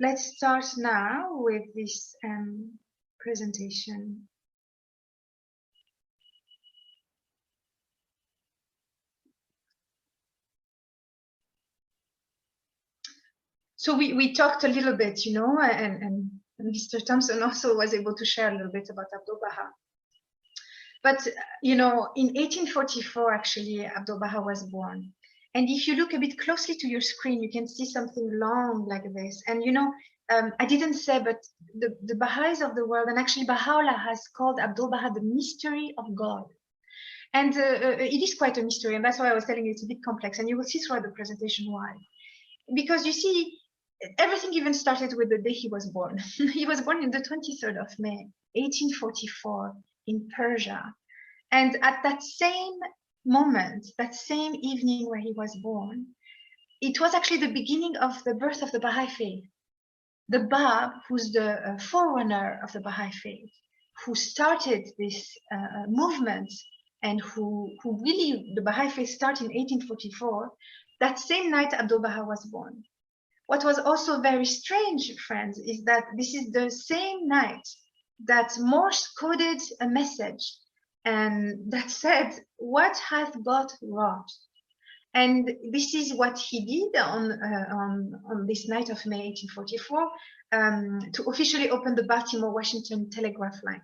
let's start now with this presentation. So we talked a little bit, you know, and Mr. Thompson also was able to share a little bit about Abdu'l-Bahá. But, you know, in 1844, actually, Abdu'l-Bahá was born. And if you look a bit closely to your screen, you can see something long like this. And, you know, I didn't say, but the Baha'is of the world, and actually Baha'u'llah has called Abdu'l-Bahá the mystery of God. And it is quite a mystery. And that's why I was telling you it's a bit complex. And you will see throughout the presentation why. Because you see, everything even started with the day he was born. He was born on the 23rd of May, 1844 in Persia. And at that same moment, that same evening where he was born, it was actually the beginning of the birth of the Bahá'i faith. The Bab, who's the forerunner of the Bahá'i faith, who started this movement and who really, the Bahá'i faith started in 1844, that same night Abdu'l-Bahá was born. What was also very strange, friends, is that this is the same night that Morse coded a message and that said, "What hath God wrought?" And this is what he did on this night of May 1844 to officially open the Baltimore-Washington telegraph line.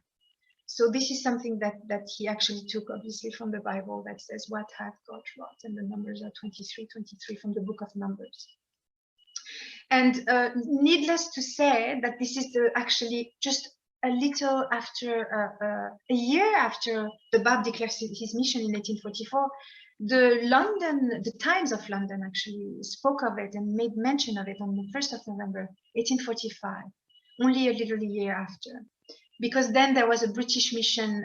So this is something that he actually took, obviously, from the Bible that says, "What hath God wrought?" And the numbers are 23 from the book of Numbers. And needless to say that this is actually just a little after, a year after the Bab declared his mission in 1844, the Times of London actually spoke of it and made mention of it on the 1st of November, 1845, only a little year after. Because then there was a British mission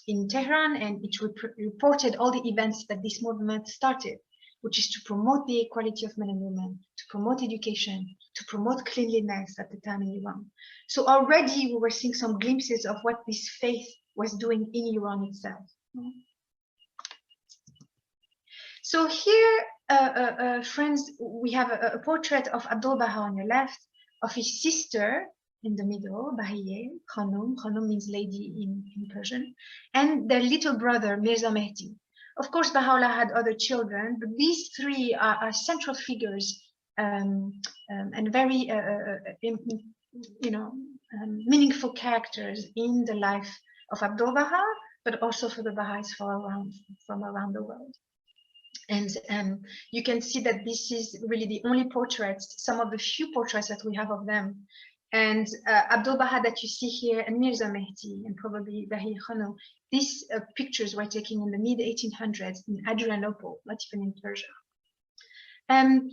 in Tehran, and it reported all the events that this movement started, which is to promote the equality of men and women, to promote education, to promote cleanliness at the time in Iran. So already we were seeing some glimpses of what this faith was doing in Iran itself. So here, friends, we have a portrait of Abdu'l-Bahá on your left, of his sister in the middle, Bahiye, Khanum. Khanum means lady in Persian, and their little brother, Mirza Mehdi. Of course, Baha'u'llah had other children, but these three are central figures and very, meaningful characters in the life of Abdu'l-Bahá, but also for the Baha'is from around the world. And you can see that this is really the only portraits, some of the few portraits that we have of them. And Abdu'l-Bahá that you see here, and Mirza Mehdi, and probably Bahiye Khanum, these pictures were taken in the mid-1800s in Adrianople, not even in Persia.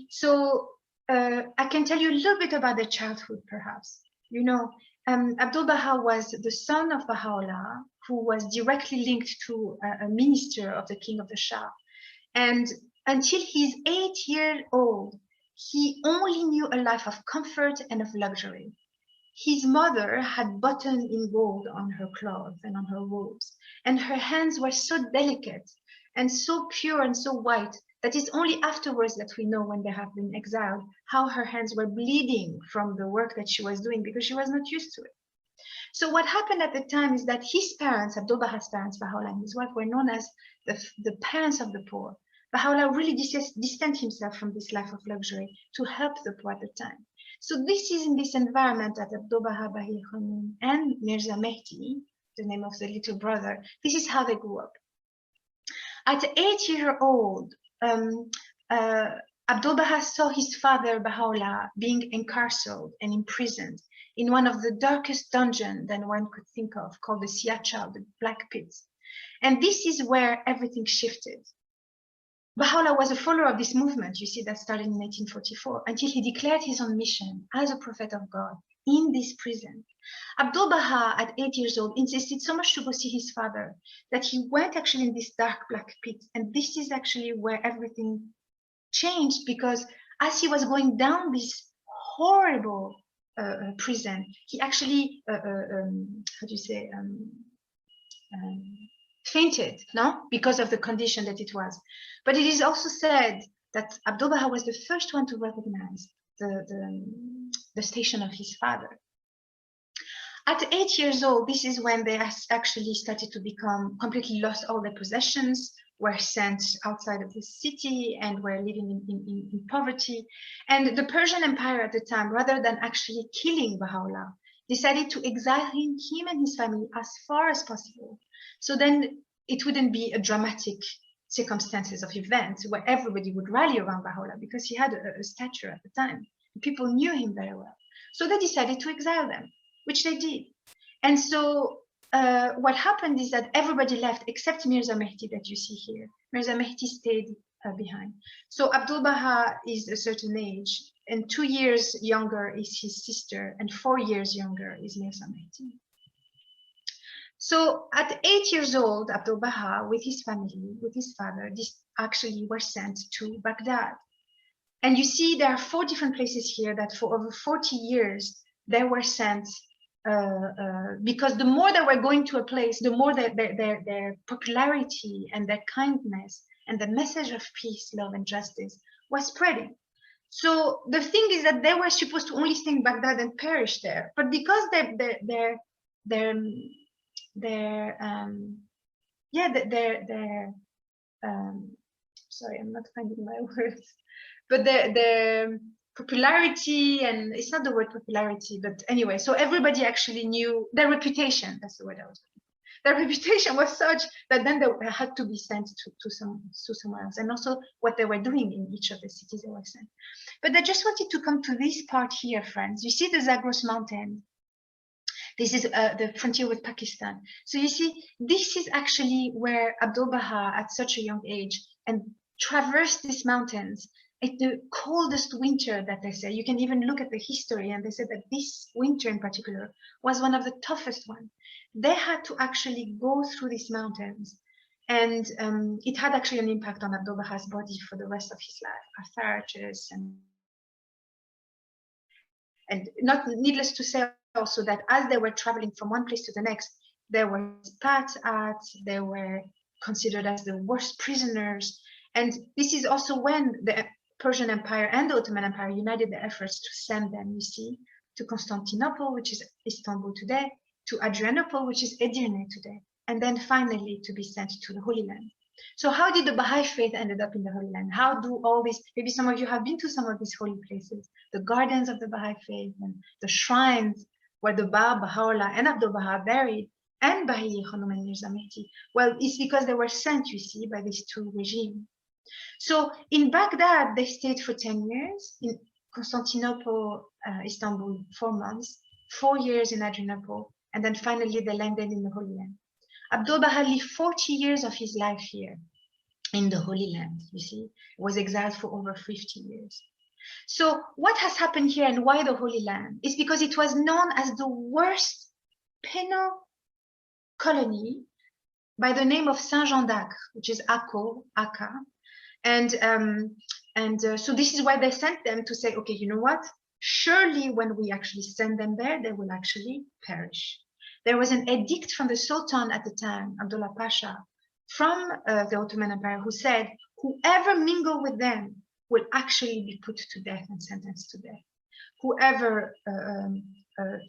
So I can tell you a little bit about their childhood, perhaps. You know, Abdu'l-Bahá was the son of Baha'u'llah, who was directly linked to a minister of the king of the Shah. And until he's 8 years old, he only knew a life of comfort and of luxury. His mother had button in gold on her clothes and on her robes, and her hands were so delicate and so pure and so white that it's only afterwards that we know, when they have been exiled, how her hands were bleeding from the work that she was doing, because she was not used to it. So what happened at the time is that his parents, Abdu'l-Bahá's parents, Baha'u'llah and his wife, were known as the parents of the poor. Baha'u'llah really distanced himself from this life of luxury to help the poor at the time. So this is in this environment that Abdu'l-Bahá, Bahiye Khanum, and Mirza Mehdi, the name of the little brother, this is how they grew up. At 8 years old, Abdu'l-Bahá saw his father, Baha'u'llah, being incarcerated and imprisoned in one of the darkest dungeons that one could think of, called the Siacha, the Black Pit. And this is where everything shifted. Baha'u'llah was a follower of this movement, you see, that started in 1844, until he declared his own mission as a prophet of God in this prison. Abdu'l-Bahá, at 8 years old, insisted so much to go see his father that he went actually in this dark black pit. And this is actually where everything changed, because as he was going down this horrible prison, he actually, fainted, no? Because of the condition that it was. But it is also said that Abdu'l-Bahá was the first one to recognize the station of his father. At 8 years old, this is when they actually started to become completely lost all their possessions, were sent outside of the city and were living in poverty. And the Persian Empire at the time, rather than actually killing Baha'u'llah, decided to exile him and his family as far as possible. So then it wouldn't be a dramatic circumstances of events where everybody would rally around Baha'u'llah because he had a stature at the time. People knew him very well. So they decided to exile them, which they did. And so what happened is that everybody left except Mirza Mehdi that you see here. Mirza Mehdi stayed behind. So Abdu'l-Bahá is a certain age, and 2 years younger is his sister, and 4 years younger is Mirza Mehdi. So at 8 years old, Abdu'l-Bahá, with his family, with his father, actually were sent to Baghdad. And you see there are 4 different places here that for over 40 years, they were sent because the more they were going to a place, the more their popularity and their kindness and the message of peace, love, and justice was spreading. So the thing is that they were supposed to only stay in Baghdad and perish there, but because sorry, I'm not finding my words, but their popularity, and it's not the word popularity, but anyway, so everybody actually knew their reputation. That's the word I was looking for. Their reputation was such that then they had to be sent to somewhere else, and also what they were doing in each of the cities they were sent. But I just wanted to come to this part here, friends. You see the Zagros mountain. This is the frontier with Pakistan. So you see, this is actually where Abdu'l-Bahá at such a young age and traversed these mountains. It's the coldest winter that they say. You can even look at the history, and they said that this winter in particular was one of the toughest ones. They had to actually go through these mountains, and it had actually an impact on Abdu'l-Bahā's body for the rest of his life, arthritis, and not needless to say also that as they were traveling from one place to the next, they were spat at, they were considered as the worst prisoners. And this is also when the Persian Empire and the Ottoman Empire united their efforts to send them, you see, to Constantinople, which is Istanbul today, to Adrianople, which is Edirne today, and then finally to be sent to the Holy Land. So how did the Baha'i faith ended up in the Holy Land? How do all these, maybe some of you have been to some of these holy places, the gardens of the Baha'i faith and the shrines where the Baha'u'llah and Abdu'l-Bahá buried, and Bahi'i Khanum and Mirza Mehdi? Well, it's because they were sent, you see, by these 2 regimes. So in Baghdad, they stayed for 10 years. In Constantinople, Istanbul, 4 months, 4 years in Adrianople, and then finally they landed in the Holy Land. Abdu'l-Bahá lived 40 years of his life here in the Holy Land, you see, was exiled for over 50 years. So what has happened here and why the Holy Land is because it was known as the worst penal colony by the name of Saint Jean d'Acre, which is Akka. And so this is why they sent them to say, okay, you know what? Surely when we actually send them there, they will actually perish. There was an edict from the Sultan at the time, Abdullah Pasha, from the Ottoman Empire, who said, whoever mingle with them will actually be put to death and sentenced to death. Whoever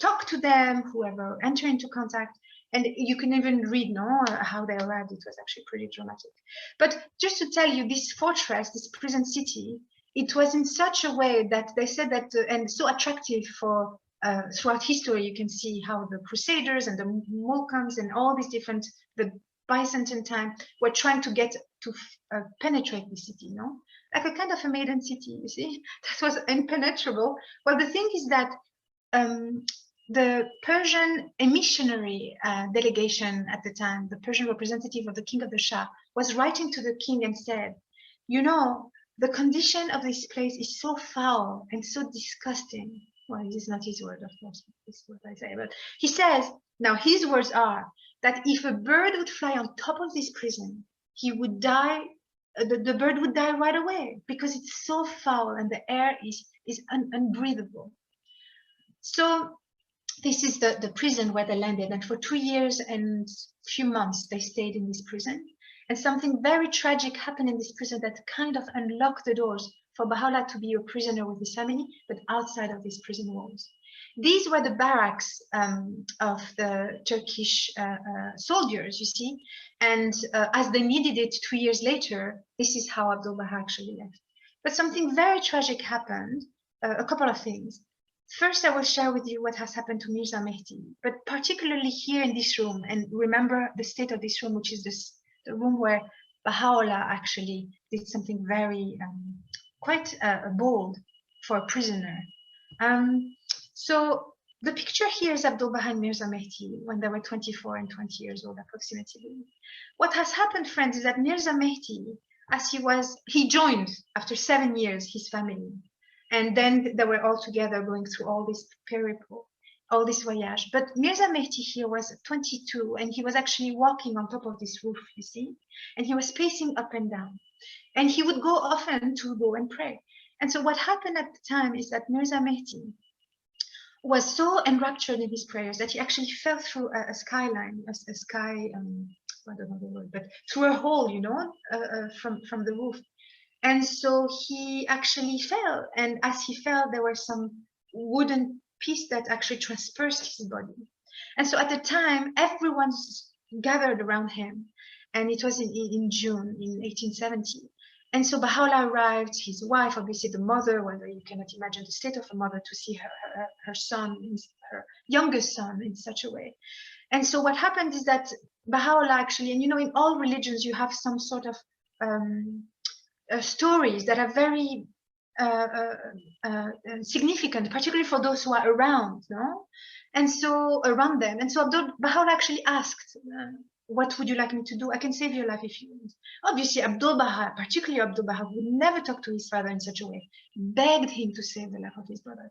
talk to them, whoever enter into contact, and you can even read how they arrived. It was actually pretty dramatic. But just to tell you, this fortress, this prison city, it was in such a way that they said that, and so attractive for throughout history, you can see how the Crusaders and the Mulkans and all these different, the Byzantine time, were trying to get to penetrate the city, like a kind of a maiden city, you see, that was impenetrable. Well, the thing is that the Persian emissionary delegation at the time, the Persian representative of the king of the Shah, was writing to the king and said, the condition of this place is so foul and so disgusting. Well, this is not his word, of course, this is what I say, but he says, now his words are that if a bird would fly on top of this prison, he would die, the bird would die right away because it's so foul and the air is unbreathable. So this is the prison where they landed, and for 2 years and a few months they stayed in this prison. And something very tragic happened in this prison that kind of unlocked the doors for Baha'u'llah to be a prisoner with his family, but outside of these prison walls. These were the barracks of the Turkish soldiers, you see, and as they needed it 2 years later, this is how Abdu'l-Bahá actually left. But something very tragic happened, a couple of things. First, I will share with you what has happened to Mirza Mehdi, but particularly here in this room, and remember the state of this room, which is the room where Baha'u'llah actually did something very quite bold for a prisoner. So the picture here is Abdu'l-Bahá and Mirza Mehdi when they were 24 and 20 years old approximately. What has happened, friends, is that Mirza Mehdi, as he joined after 7 years his family, and then they were all together going through all this peripheral, all this voyage. But Mirza Mehdi here was 22, and he was actually walking on top of this roof, you see, and he was pacing up and down. And he would go often to go and pray. And so what happened at the time is that Mirza Mehdi was so enraptured in his prayers that he actually fell through a skyline, a sky, I don't know the word, but through a hole, you know, from the roof. And so he actually fell. And as he fell, there were some wooden piece that actually transpersed his body. And so at the time, everyone gathered around him. And it was in June in 1870. And so Baha'u'llah arrived, his wife, obviously the mother, whether you cannot imagine the state of a mother to see her son, her youngest son in such a way. And so what happened is that Baha'u'llah actually, and you know, in all religions, you have some sort of stories that are very significant, particularly for those who are around, no? And so around them. And so Baha'u'llah actually asked, what would you like me to do? I can save your life if you want. Obviously, Abdu'l-Bahá, particularly Abdu'l-Bahá, would never talk to his father in such a way, begged him to save the life of his brother.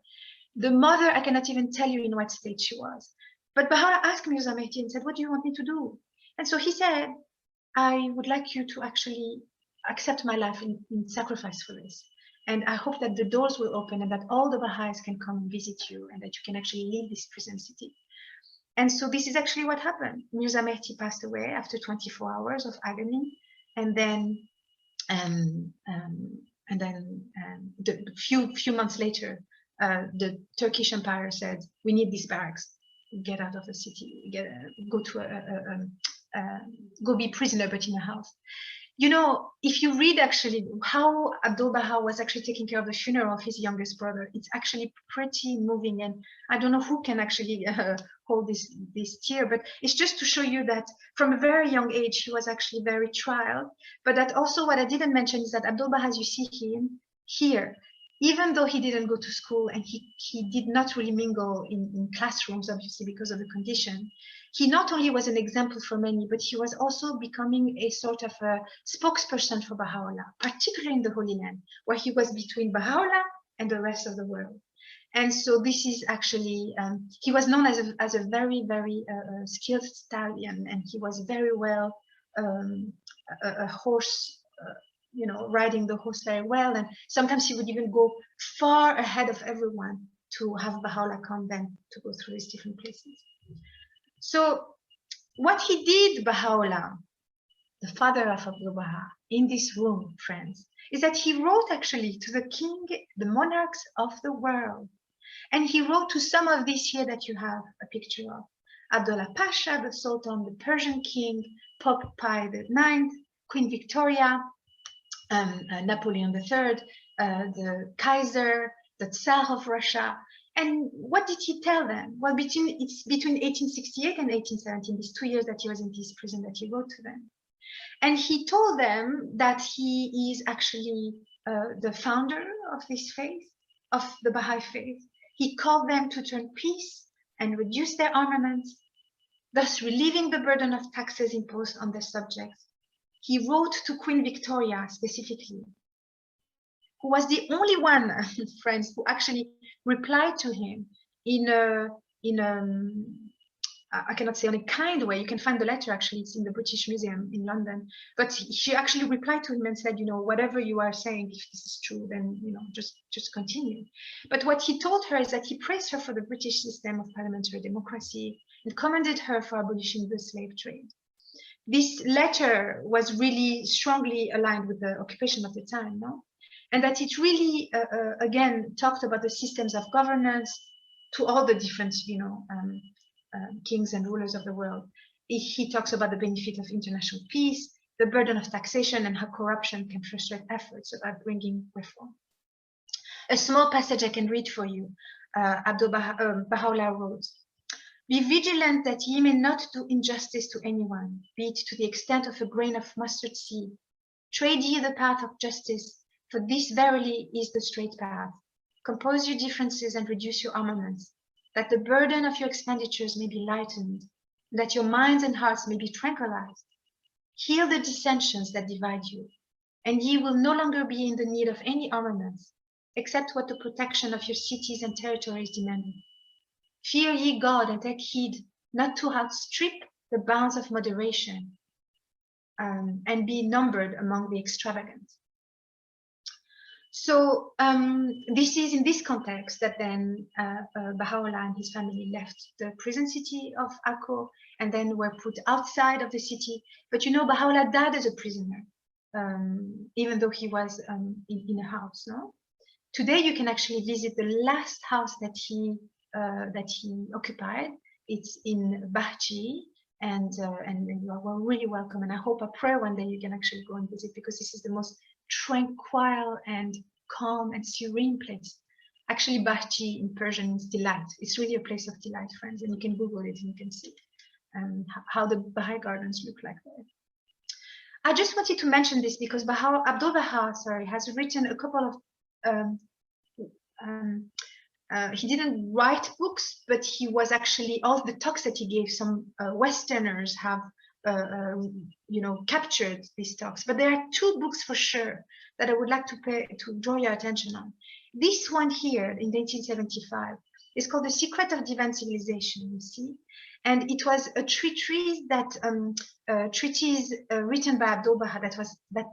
The mother, I cannot even tell you in what state she was. But Baha'u'llah asked Mirza Mehdi and said, what do you want me to do? And so he said, I would like you to actually accept my life in sacrifice for this. And I hope that the doors will open and that all the Baha'is can come and visit you and that you can actually leave this prison city. And so this is actually what happened. Mirza Mehdi passed away after 24 hours of agony. And then the few months later, the Turkish Empire said, we need these barracks. Get out of the city, go be prisoner, but in a house. You know, if you read actually how Abdu'l-Bahá was actually taking care of the funeral of his youngest brother, it's actually pretty moving. And I don't know who can actually hold this tear, but it's just to show you that from a very young age, he was actually very trialed. But that also what I didn't mention is that Abdu'l-Bahá, as you see him here, even though he didn't go to school and he did not really mingle in classrooms, obviously, because of the condition, he not only was an example for many, but he was also becoming a sort of a spokesperson for Baha'u'llah, particularly in the Holy Land, where he was between Baha'u'llah and the rest of the world. And so this is actually, he was known as a very, very skilled stallion, and he was very well a horse, you know, riding the horse very well. And sometimes he would even go far ahead of everyone to have Baha'u'llah come then to go through these different places. So what he did, Baha'u'llah, the father of Abdu'l-Bahá, in this room, friends, is that he wrote actually to the king, the monarchs of the world. And he wrote to some of these here that you have a picture of. Abdullah Pasha, the Sultan, the Persian king, Pope Pius IX, Queen Victoria, Napoleon III, the Kaiser, the Tsar of Russia. And what did he tell them? Well, between 1868 and 1817, these 2 years that he was in this prison, that he wrote to them. And he told them that he is actually the founder of this faith, of the Baha'i faith. He called them to turn peace and reduce their armaments, thus relieving the burden of taxes imposed on their subjects. He wrote to Queen Victoria specifically, who was the only one, friends, who actually replied to him in a I cannot say on a kind way. You can find the letter, actually, it's in the British Museum in London. But she actually replied to him and said, you know, whatever you are saying, if this is true, then, you know, just continue. But what he told her is that he praised her for the British system of parliamentary democracy and commended her for abolishing the slave trade. This letter was really strongly aligned with the occupation of the time, no? and that it really, again, talked about the systems of governance to all the different, kings and rulers of the world. He talks about the benefit of international peace, the burden of taxation, and how corruption can frustrate efforts about bringing reform. A small passage I can read for you. Baha'u'llah wrote, "Be vigilant that ye may not do injustice to anyone, be it to the extent of a grain of mustard seed. Trade ye the path of justice, for this verily is the straight path. Compose your differences and reduce your armaments, that the burden of your expenditures may be lightened, that your minds and hearts may be tranquilized. Heal the dissensions that divide you, and ye will no longer be in the need of any armaments, except what the protection of your cities and territories demanded. Fear ye God and take heed not to outstrip the bounds of moderation, and be numbered among the extravagant." So this is in this context that then Baha'u'llah and his family left the prison city of Akko and then were put outside of the city. But Baha'u'llah died as a prisoner, even though he was in a house. No, today you can actually visit the last house that he occupied. It's in Bahá'i, and you are really welcome. And I pray one day you can actually go and visit, because this is the most tranquil and calm and serene place. Actually, Bahá'i in Persian means delight. It's really a place of delight, friends, and you can Google it and you can see how the Bahá'i gardens look like there. I just wanted to mention this because Abdu'l-Bahá, has written a couple of he didn't write books, but he was actually, all the talks that he gave, some Westerners have captured these talks. But there are two books for sure that I would like to draw your attention on. This one here in 1875 is called The Secret of Divine Civilization, you see, and it was a treatise written by Abdu'l-Bahá that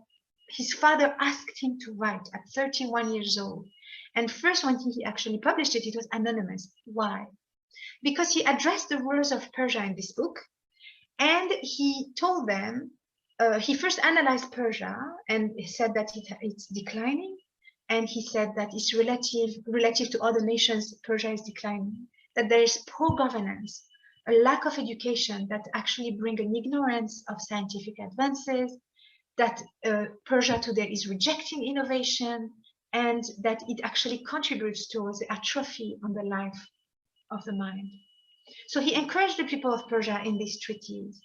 his father asked him to write at 31 years old. And first, when he actually published it, it was anonymous. Why? Because he addressed the rulers of Persia in this book, and he told them, he first analyzed Persia, and he said that it's declining, and he said that it's relative to other nations, Persia is declining, that there is poor governance, a lack of education that actually bring an ignorance of scientific advances, that Persia today is rejecting innovation, and that it actually contributes towards the atrophy on the life of the mind. So he encouraged the people of Persia in these treaties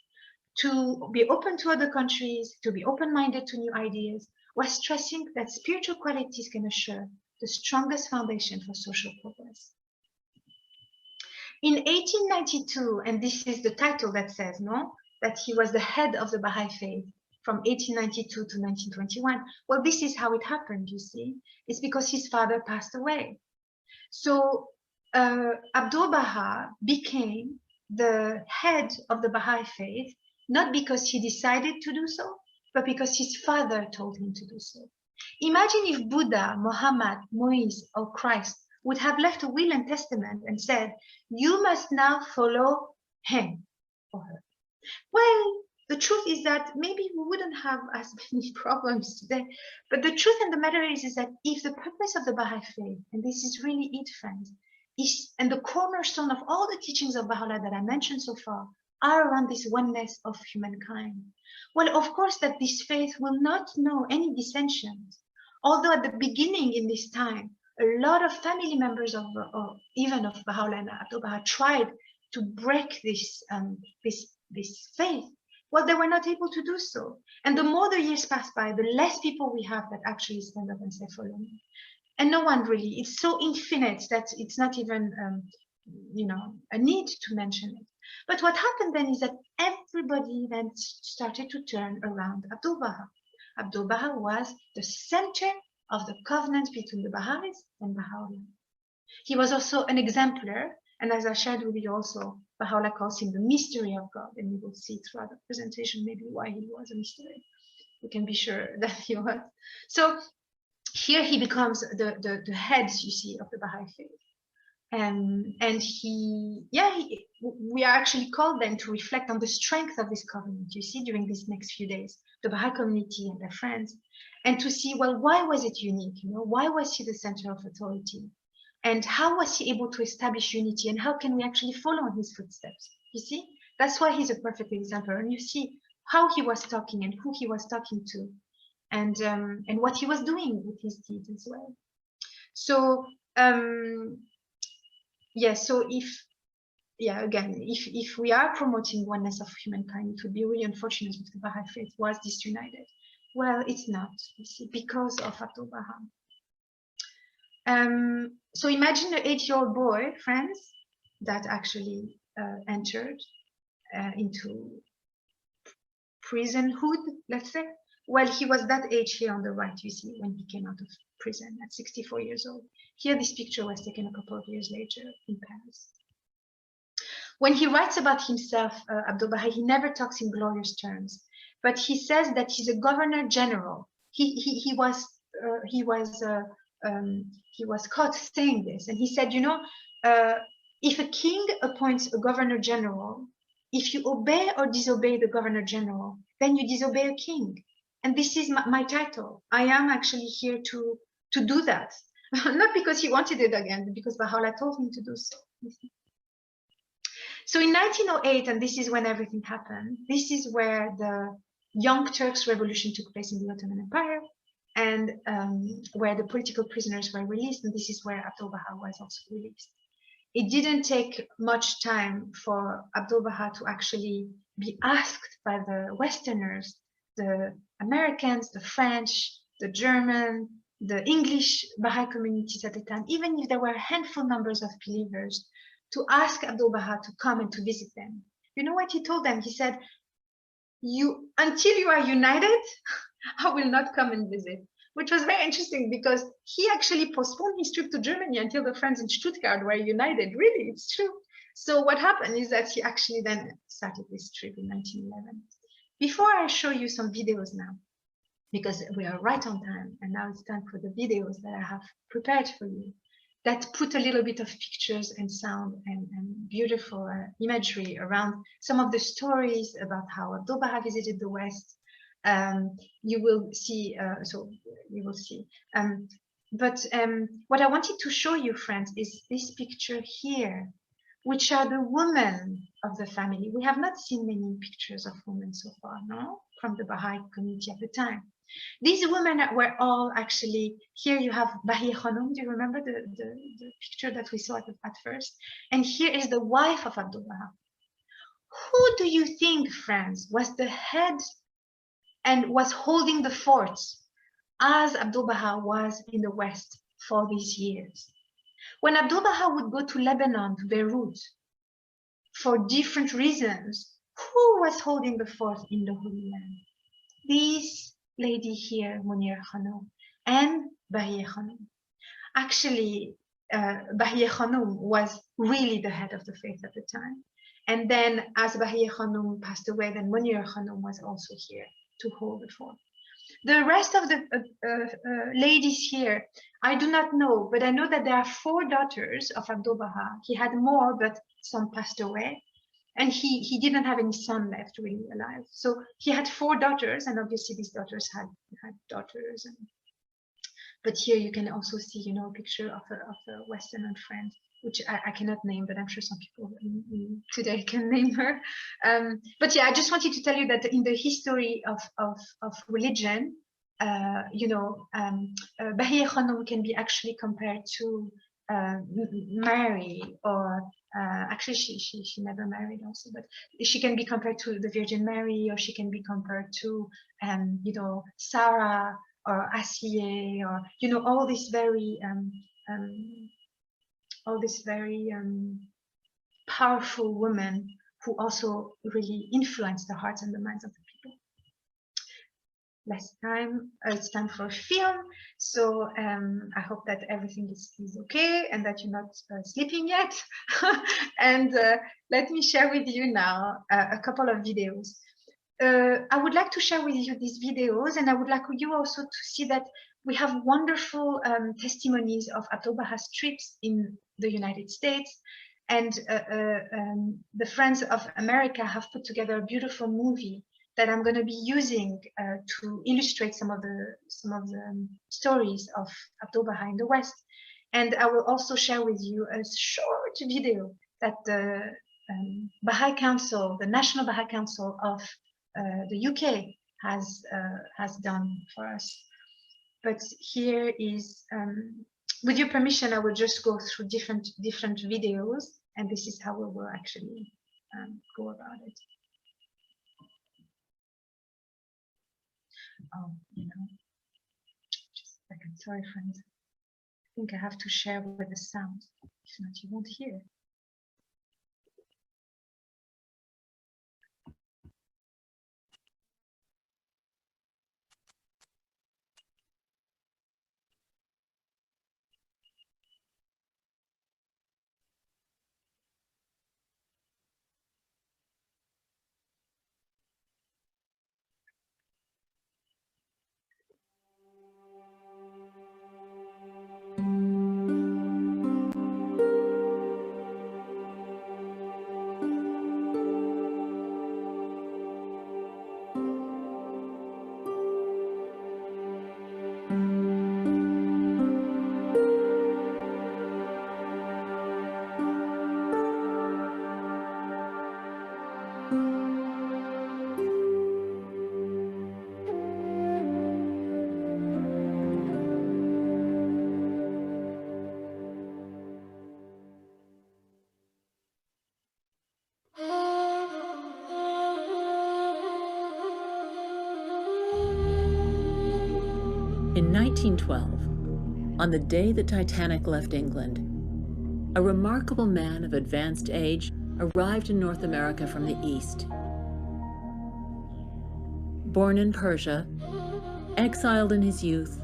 to be open to other countries, to be open-minded to new ideas, while stressing that spiritual qualities can assure the strongest foundation for social progress. In 1892, and this is the title that says, that he was the head of the Baha'i faith from 1892 to 1921. Well, this is how it happened, you see. It's because his father passed away. So Abdu'l-Bahá became the head of the Baha'i faith, not because he decided to do so, but because his father told him to do so. Imagine if Buddha, Muhammad, Moses, or Christ would have left a will and testament and said, you must now follow him or her. Well, the truth is that maybe we wouldn't have as many problems today. But the truth and the matter is that if the purpose of the Baha'i faith, and this is really it, friends, and the cornerstone of all the teachings of Baha'u'llah that I mentioned so far are around this oneness of humankind. Well, of course, that this faith will not know any dissensions. Although at the beginning in this time, a lot of family members of even of Baha'u'llah and Abdu'l-Bahá tried to break this faith. Well, they were not able to do so. And the more the years pass by, the less people we have that actually stand up and say, follow me. And no one really, it's so infinite that it's not even, a need to mention it. But what happened then is that everybody then started to turn around Abdu'l-Bahá. Abdu'l-Bahá was the center of the covenant between the Baha'is and Baha'u'llah. He was also an exemplar, and as I shared with you also, Baha'u'llah calls him the mystery of God, and you will see throughout the presentation maybe why he was a mystery. You can be sure that he was. So here he becomes the head, you see, of the Baha'i faith. And we are actually called then to reflect on the strength of this covenant, you see, during these next few days, the Baha'i community and their friends, and to see, well, why was it unique? You know, why was he the center of authority? And how was he able to establish unity? And how can we actually follow in his footsteps? You see, that's why he's a perfect example. And you see how he was talking and who he was talking to, and what he was doing with his deeds as well. So so if we are promoting oneness of humankind, it would be really unfortunate if the Baha'i faith was disunited. Well, it's not, you see, because of Abdu'l-Bahá. So imagine an 8-year-old boy, friends, that actually entered into prisonhood, let's say. Well, he was that age here on the right, you see, when he came out of prison at 64 years old. Here, this picture was taken a couple of years later in Paris. When he writes about himself, Abdu'l-Bahá, he never talks in glorious terms, but he says that he's a governor general. He was caught saying this, and he said, you know, if a king appoints a governor general, if you obey or disobey the governor general, then you disobey a king. And this is my title. I am actually here to do that, not because he wanted it again, but because Baha'u'llah told him to do so. So in 1908, and this is when everything happened, this is where the Young Turks Revolution took place in the Ottoman Empire, and where the political prisoners were released, and this is where Abdu'l-Bahá was also released. It didn't take much time for Abdu'l-Bahá to actually be asked by the Westerners, the Americans, the French, the German, the English Baha'i communities at the time, even if there were a handful numbers of believers, to ask Abdu'l-Bahá to come and to visit them. You know what he told them? He said, until you are united, I will not come and visit, which was very interesting because he actually postponed his trip to Germany until the friends in Stuttgart were united. Really, it's true. So what happened is that he actually then started this trip in 1911. Before I show you some videos now, because we are right on time, and now it's time for the videos that I have prepared for you, that put a little bit of pictures and sound and beautiful imagery around some of the stories about how Abdu'l-Bahá visited the West. You will see, what I wanted to show you, friends, is this picture here, which are the women of the family. We have not seen many pictures of women so far, no? From the Baha'i community at the time. These women were all actually, here you have Bahiya Khanum, do you remember the picture that we saw at first? And here is the wife of Abdu'l-Bahá. Who do you think, friends, was the head and was holding the fort as Abdu'l-Bahá was in the West for these years? When Abdu'l-Bahá would go to Lebanon, to Beirut, for different reasons, who was holding the fort in the Holy Land? This lady here, Munir Khanum, and Bahiya Khanum. Actually, Bahiya Khanum was really the head of the faith at the time. And then as Bahiya Khanum passed away, then Munir Khanum was also here to hold the fort. The rest of the ladies here, I do not know, but I know that there are 4 daughters of Abdu'l-Bahá. He had more, but some passed away. And he didn't have any son left really alive. So he had 4 daughters, and obviously these daughters had daughters. But here you can also see, you know, a picture of a Western friend, which I cannot name, but I'm sure some people today can name her. But yeah, I just wanted to tell you that in the history of religion, you know, Bahiya Khanum can be actually compared to Mary, or actually she never married also, but she can be compared to the Virgin Mary, or she can be compared to you know, Sarah or Asiye, or you know, all these very powerful women who also really influenced the hearts and the minds of the people. Less time, it's time for a film. So I hope that everything is okay and that you're not sleeping yet. And let me share with you now a couple of videos. I would like to share with you these videos, and I would like you also to see that we have wonderful testimonies of Abdu'l-Bahā's trips in the United States. And the Friends of America have put together a beautiful movie that I'm going to be using to illustrate some of the stories of Abdu'l-Bahá in the West. And I will also share with you a short video that the Baha'i Council, the National Baha'i Council of the UK has done for us. But here is, with your permission, I will just go through different videos, and this is how we will actually go about it. Oh, you know, just a second. Sorry, friends. I think I have to share with the sound. If not, you won't hear. In 1912, on the day the Titanic left England, a remarkable man of advanced age arrived in North America from the East. Born in Persia, exiled in his youth,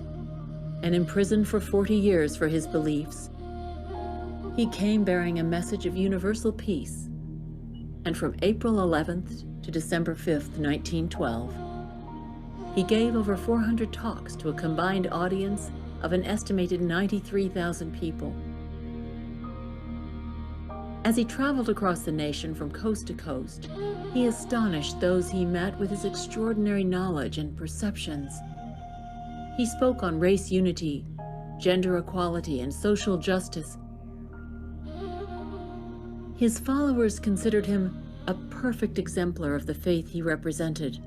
and imprisoned for 40 years for his beliefs, he came bearing a message of universal peace. And from April 11th to December 5th, 1912, he gave over 400 talks to a combined audience of an estimated 93,000 people. As he traveled across the nation from coast to coast, he astonished those he met with his extraordinary knowledge and perceptions. He spoke on race unity, gender equality, and social justice. His followers considered him a perfect exemplar of the faith he represented.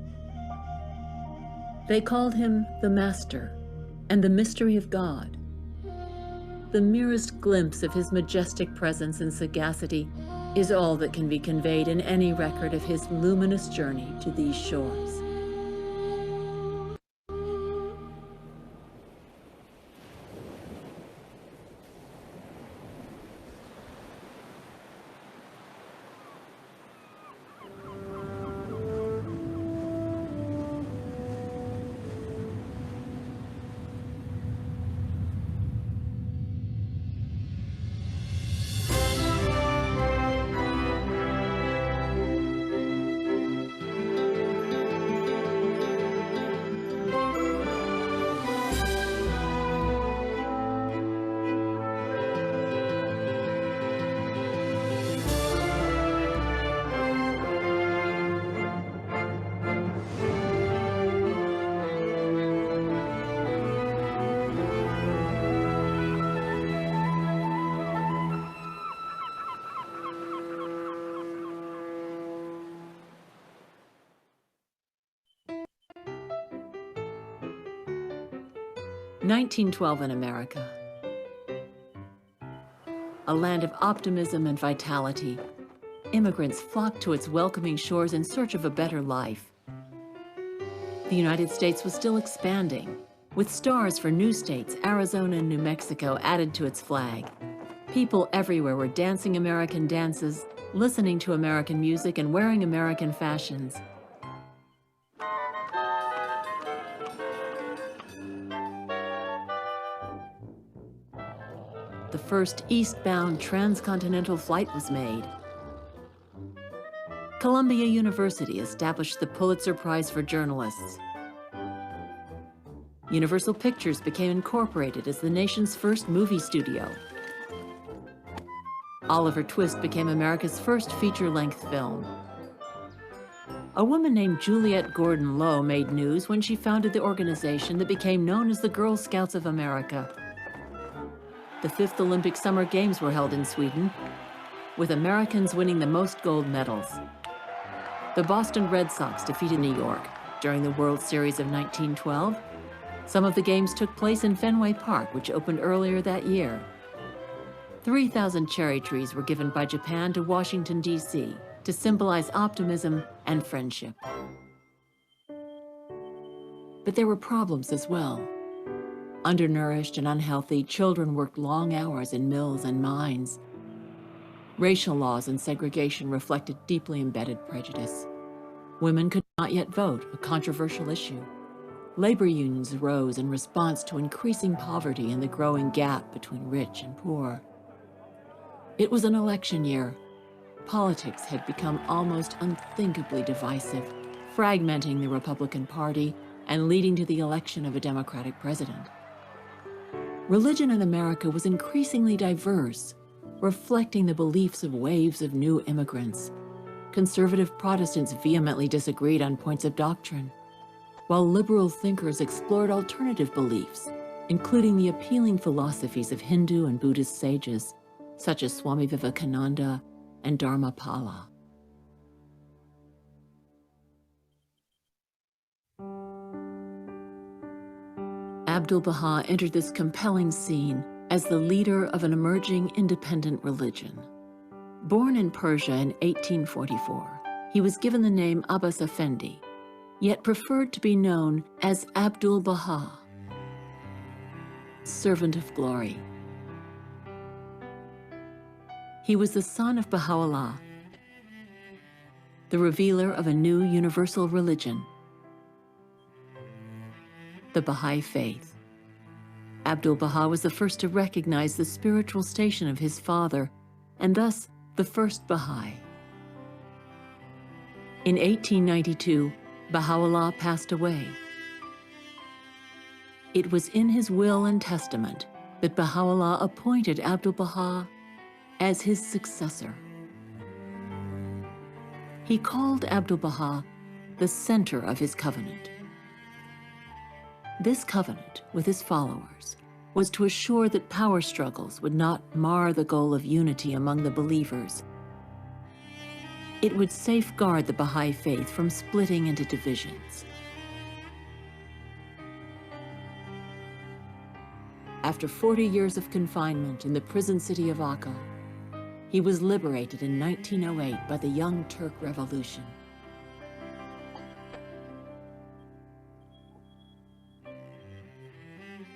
They called him the Master and the Mystery of God. The merest glimpse of his majestic presence and sagacity is all that can be conveyed in any record of his luminous journey to these shores. "1912 in America. A land of optimism and vitality. Immigrants flocked to its welcoming shores in search of a better life. The United States was still expanding, with stars for new states, Arizona and New Mexico, added to its flag. People everywhere were dancing American dances, listening to American music, and wearing American fashions. The first eastbound transcontinental flight was made. Columbia University established the Pulitzer Prize for Journalists. Universal Pictures became incorporated as the nation's first movie studio. Oliver Twist became America's first feature-length film. A woman named Juliette Gordon Low made news when she founded the organization that became known as the Girl Scouts of America. The 5th Olympic Summer Games were held in Sweden, with Americans winning the most gold medals. The Boston Red Sox defeated New York during the World Series of 1912. Some of the games took place in Fenway Park, which opened earlier that year. 3,000 cherry trees were given by Japan to Washington, D.C. to symbolize optimism and friendship. But there were problems as well. Undernourished and unhealthy, children worked long hours in mills and mines. Racial laws and segregation reflected deeply embedded prejudice. Women could not yet vote, a controversial issue. Labor unions rose in response to increasing poverty and the growing gap between rich and poor. It was an election year. Politics had become almost unthinkably divisive, fragmenting the Republican Party and leading to the election of a Democratic president. Religion in America was increasingly diverse, reflecting the beliefs of waves of new immigrants. Conservative Protestants vehemently disagreed on points of doctrine, while liberal thinkers explored alternative beliefs, including the appealing philosophies of Hindu and Buddhist sages, such as Swami Vivekananda and Dharmapala. Abdu'l-Bahá entered this compelling scene as the leader of an emerging independent religion. Born in Persia in 1844, he was given the name Abbas Effendi, yet preferred to be known as Abdu'l-Bahá, servant of glory. He was the son of Baha'u'llah, the revealer of a new universal religion, the Bahá'i faith. Abdu'l-Bahá was the first to recognize the spiritual station of his father, and thus the first Bahá'i. In 1892, Baha'u'llah passed away. It was in his will and testament that Baha'u'llah appointed Abdu'l-Bahá as his successor. He called Abdu'l-Bahá the center of his covenant. This covenant with his followers was to assure that power struggles would not mar the goal of unity among the believers. It would safeguard the Baha'i faith from splitting into divisions. After 40 years of confinement in the prison city of Akka, he was liberated in 1908 by the Young Turk Revolution.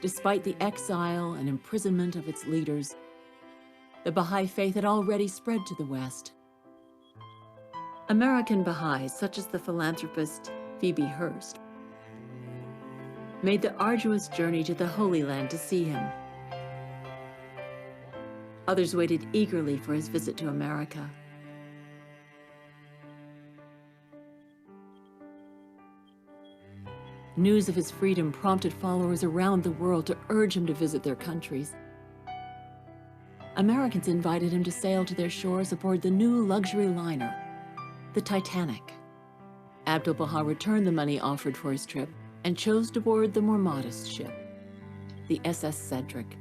Despite the exile and imprisonment of its leaders, the Baha'i faith had already spread to the West. American Baha'is, such as the philanthropist Phoebe Hearst, made the arduous journey to the Holy Land to see him. Others waited eagerly for his visit to America. News of his freedom prompted followers around the world to urge him to visit their countries. Americans invited him to sail to their shores aboard the new luxury liner, the Titanic. Abdu'l-Bahá returned the money offered for his trip and chose to board the more modest ship, the SS Cedric,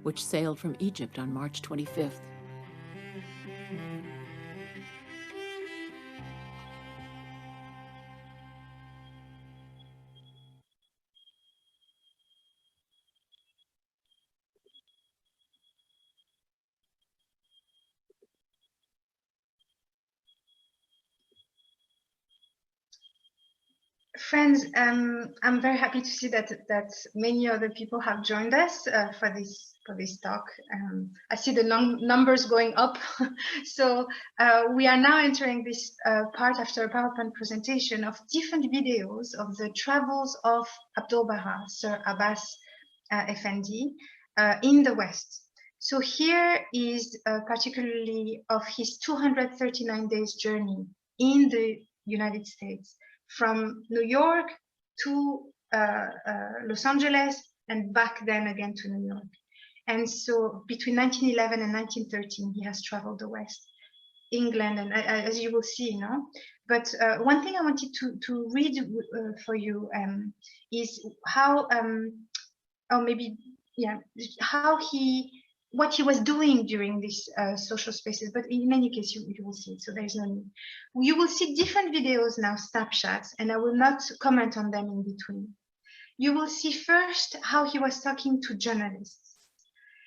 which sailed from Egypt on March 25th. Friends, I'm very happy to see that many other people have joined us for this talk. I see the numbers going up. So we are now entering this part after a PowerPoint presentation of different videos of the travels of Abdu'l-Bahá, Sir Abbas Effendi, in the West. So here is particularly of his 239 days journey in the United States, from New York to Los Angeles and back then again to New York. And so between 1911 and 1913, he has traveled the West, England, and as you will see, you know. But one thing I wanted to read for you is how, or maybe, yeah, how what he was doing during these social spaces. But in any case, you will see it, so there's no need. You will see different videos now, snapshots, and I will not comment on them in between. You will see first how he was talking to journalists.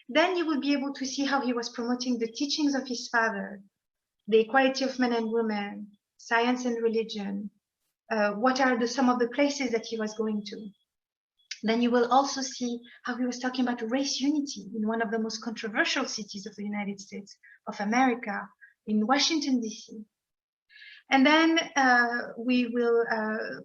Then you will be able to see how he was promoting the teachings of his father, the equality of men and women, science and religion, what are some of the places that he was going to. Then you will also see how he was talking about race unity in one of the most controversial cities of the United States of America, in Washington, D.C. And then we will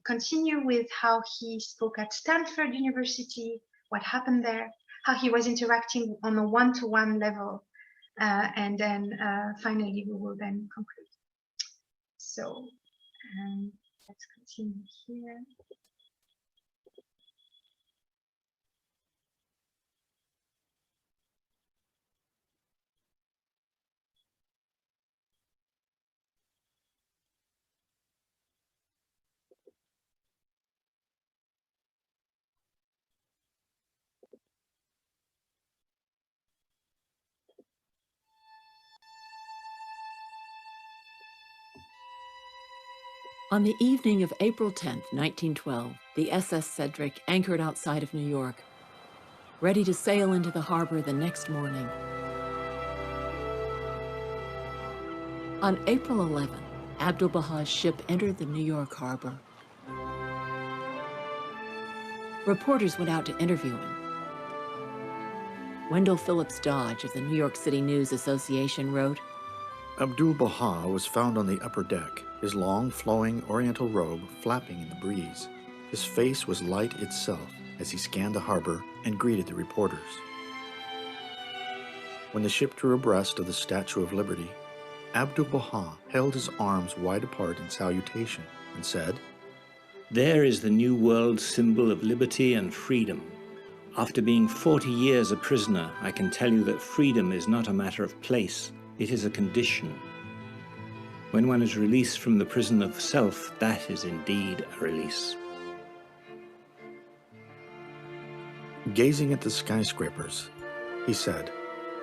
continue with how he spoke at Stanford University, what happened there, how he was interacting on a one-to-one level. And then finally, we will then conclude. So let's continue here. On the evening of April 10, 1912, the SS Cedric anchored outside of New York, ready to sail into the harbor the next morning. On April 11, Abdu'l-Bahá's ship entered the New York harbor. Reporters went out to interview him. Wendell Phillips Dodge of the New York City News Association wrote, Abdu'l-Bahá was found on the upper deck, his long, flowing oriental robe flapping in the breeze. His face was light itself as he scanned the harbor and greeted the reporters. When the ship drew abreast of the Statue of Liberty, Abdu'l-Bahá held his arms wide apart in salutation and said, "There is the New World symbol of liberty and freedom. After being 40 years a prisoner, I can tell you that freedom is not a matter of place, it is a condition. When one is released from the prison of self, that is indeed a release." Gazing at the skyscrapers, he said,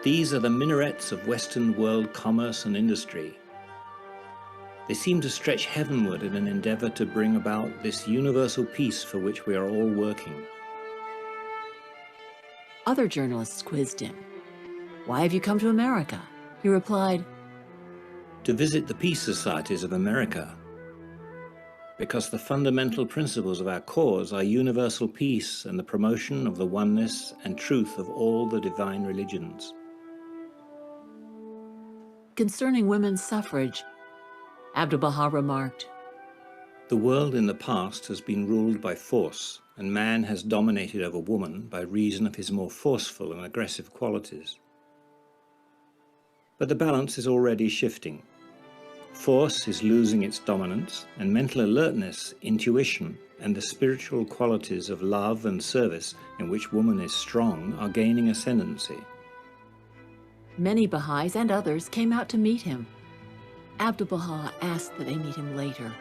"These are the minarets of Western world commerce and industry. They seem to stretch heavenward in an endeavor to bring about this universal peace for which we are all working." Other journalists quizzed him. "Why have you come to America?" He replied, "To visit the peace societies of America, because the fundamental principles of our cause are universal peace and the promotion of the oneness and truth of all the divine religions." Concerning women's suffrage, Abdu'l-Bahá remarked, "The world in the past has been ruled by force, and man has dominated over woman by reason of his more forceful and aggressive qualities. But the balance is already shifting. Force is losing its dominance, and mental alertness, intuition, and the spiritual qualities of love and service in which woman is strong are gaining ascendancy." Many Baha'is and others came out to meet him. Abdu'l-Bahá asked that they meet him later.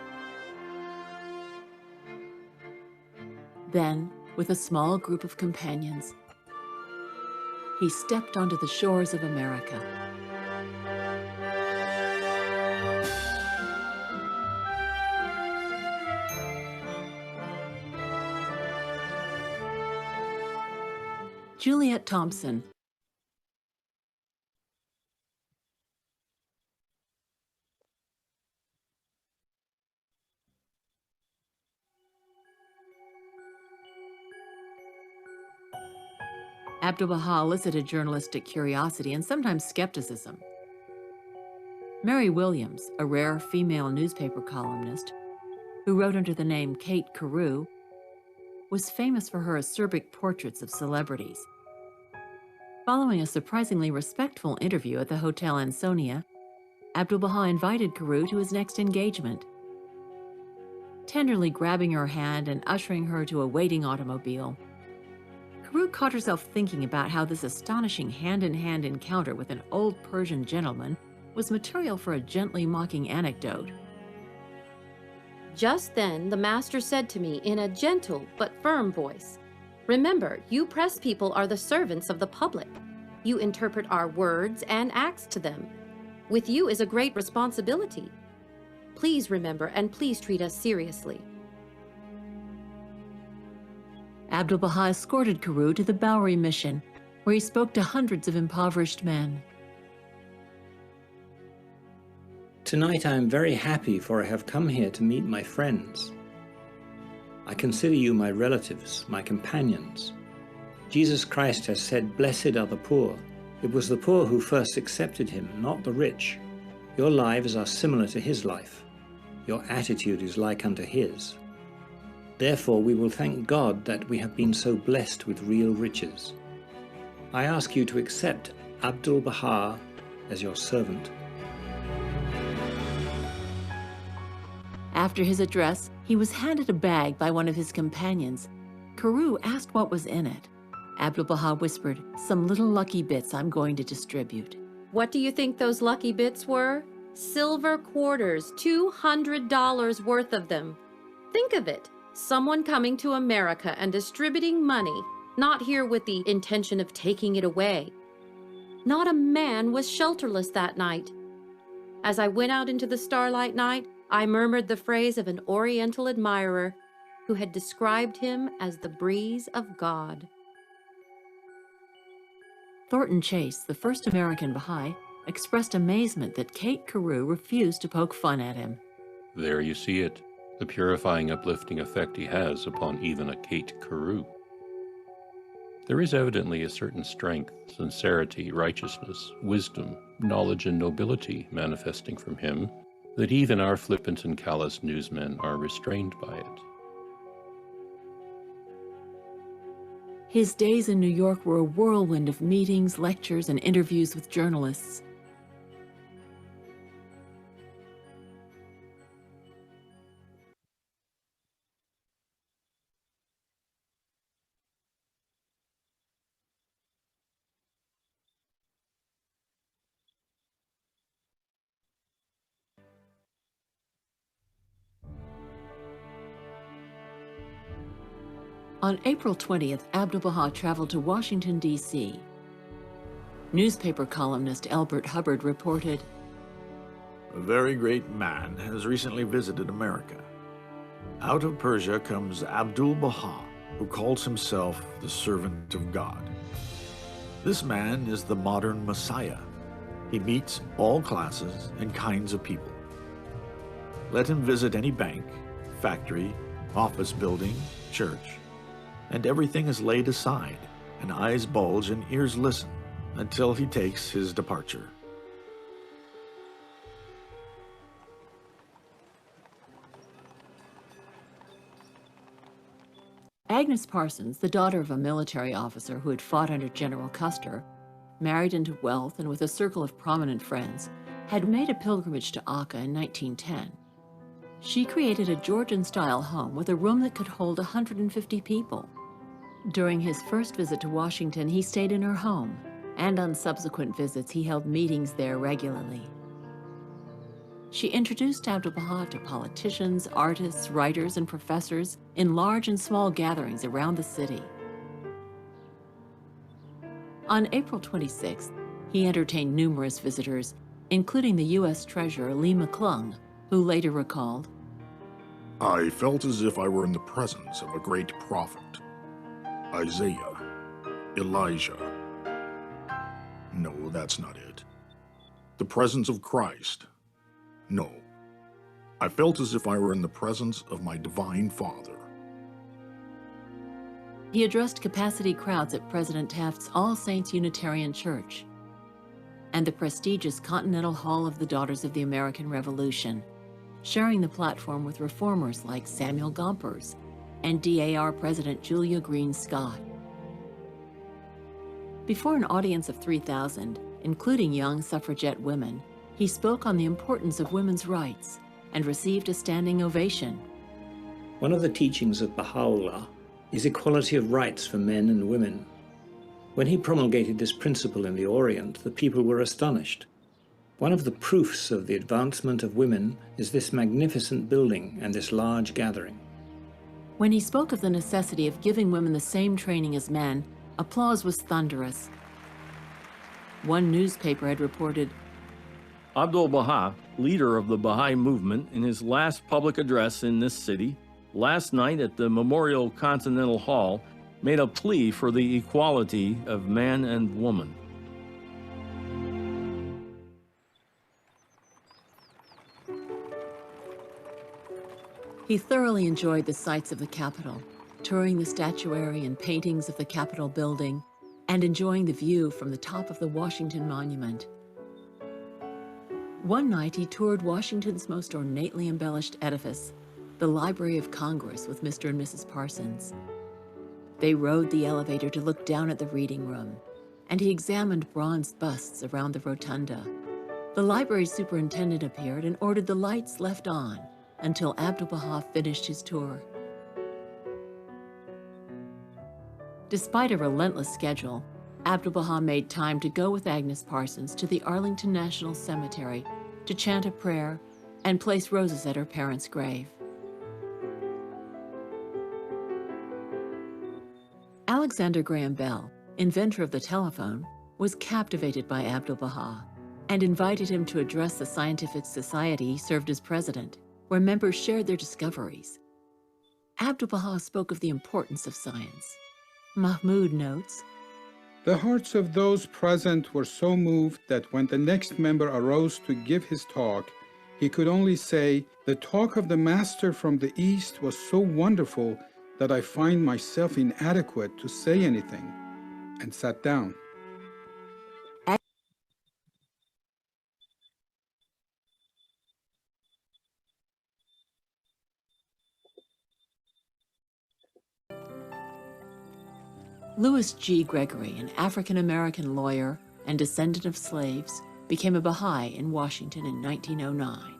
Then, with a small group of companions, he stepped onto the shores of America. Juliet Thompson. Abdu'l-Bahá elicited journalistic curiosity and sometimes skepticism. Mary Williams, a rare female newspaper columnist who wrote under the name Kate Carew, was famous for her acerbic portraits of celebrities. Following a surprisingly respectful interview at the Hotel Ansonia, Abdu'l-Bahá invited Carew to his next engagement. Tenderly grabbing her hand and ushering her to a waiting automobile, Carew caught herself thinking about how this astonishing hand-in-hand encounter with an old Persian gentleman was material for a gently mocking anecdote. Just then, the master said to me in a gentle but firm voice, "Remember, you press people are the servants of the public. You interpret our words and acts to them. With you is a great responsibility. Please remember and please treat us seriously." Abdu'l-Bahá escorted Carew to the Bahá'i mission, where he spoke to hundreds of impoverished men. Tonight I am very happy, for I have come here to meet my friends. I consider you my relatives, my companions. Jesus Christ has said, "Blessed are the poor." It was the poor who first accepted him, not the rich. Your lives are similar to his life. Your attitude is like unto his. Therefore we will thank God that we have been so blessed with real riches. I ask you to accept Abdu'l-Bahá as your servant. After his address, he was handed a bag by one of his companions. Carew asked what was in it. Abdu'l-Bahá whispered, "Some little lucky bits I'm going to distribute." What do you think those lucky bits were? Silver quarters, $200 worth of them. Think of it, someone coming to America and distributing money, not here with the intention of taking it away. Not a man was shelterless that night. As I went out into the starlight night, I murmured the phrase of an Oriental admirer who had described him as the breeze of God. Thornton Chase, the first American Baha'i, expressed amazement that Kate Carew refused to poke fun at him. There you see it, the purifying, uplifting effect he has upon even a Kate Carew. There is evidently a certain strength, sincerity, righteousness, wisdom, knowledge, and nobility manifesting from him, that even our flippant and callous newsmen are restrained by it. His days in New York were a whirlwind of meetings, lectures, and interviews with journalists. On April 20th, Abdu'l-Bahá traveled to Washington, D.C. Newspaper columnist Elbert Hubbard reported, "A very great man has recently visited America. Out of Persia comes Abdu'l-Bahá, who calls himself the servant of God. This man is the modern Messiah. He meets all classes and kinds of people. Let him visit any bank, factory, office building, church, and everything is laid aside, and eyes bulge and ears listen until he takes his departure." Agnes Parsons, the daughter of a military officer who had fought under General Custer, married into wealth and with a circle of prominent friends, had made a pilgrimage to Akka in 1910. She created a Georgian-style home with a room that could hold 150 people. During his first visit to Washington, he stayed in her home, and on subsequent visits, he held meetings there regularly. She introduced Abdu'l-Bahá to politicians, artists, writers, and professors in large and small gatherings around the city. On April 26th, he entertained numerous visitors, including the U.S. Treasurer Lee McClung, who later recalled, "I felt as if I were in the presence of a great prophet. Isaiah, Elijah. No, that's not it. The presence of Christ. No. I felt as if I were in the presence of my divine Father." He addressed capacity crowds at President Taft's All Saints Unitarian Church and the prestigious Continental Hall of the Daughters of the American Revolution, sharing the platform with reformers like Samuel Gompers and DAR President Julia Green Scott. Before an audience of 3,000, including young suffragette women, he spoke on the importance of women's rights and received a standing ovation. One of the teachings of Baha'u'llah is equality of rights for men and women. When he promulgated this principle in the Orient, the people were astonished. One of the proofs of the advancement of women is this magnificent building and this large gathering. When he spoke of the necessity of giving women the same training as men, applause was thunderous. One newspaper had reported, Abdu'l-Bahá, leader of the Bahá'i movement, in his last public address in this city, last night at the Memorial Continental Hall, made a plea for the equality of man and woman. He thoroughly enjoyed the sights of the Capitol, touring the statuary and paintings of the Capitol building, and enjoying the view from the top of the Washington Monument. One night he toured Washington's most ornately embellished edifice, the Library of Congress, with Mr. and Mrs. Parsons. They rode the elevator to look down at the reading room, and he examined bronze busts around the rotunda. The library superintendent appeared and ordered the lights left on until Abdu'l-Bahá finished his tour. Despite a relentless schedule, Abdu'l-Bahá made time to go with Agnes Parsons to the Arlington National Cemetery to chant a prayer and place roses at her parents' grave. Alexander Graham Bell, inventor of the telephone, was captivated by Abdu'l-Bahá and invited him to address the scientific society he served as president, where members shared their discoveries. Abdu'l-Bahá spoke of the importance of science. Mahmoud notes, "The hearts of those present were so moved that when the next member arose to give his talk, he could only say, 'The talk of the master from the East was so wonderful that I find myself inadequate to say anything,' and sat down." Louis G. Gregory, an African-American lawyer and descendant of slaves, became a Baha'i in Washington in 1909.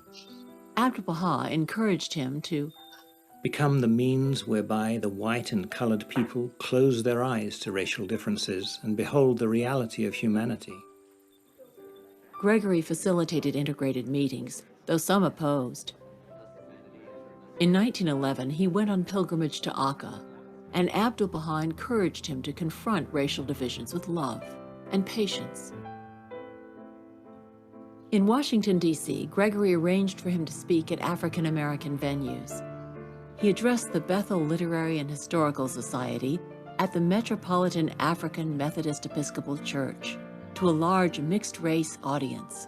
Abdu'l-Bahá encouraged him to become the means whereby the white and colored people close their eyes to racial differences and behold the reality of humanity. Gregory facilitated integrated meetings, though some opposed. In 1911, he went on pilgrimage to Akka, and Abdu'l-Bahá encouraged him to confront racial divisions with love and patience. In Washington, D.C., Gregory arranged for him to speak at African-American venues. He addressed the Bethel Literary and Historical Society at the Metropolitan African Methodist Episcopal Church to a large mixed-race audience.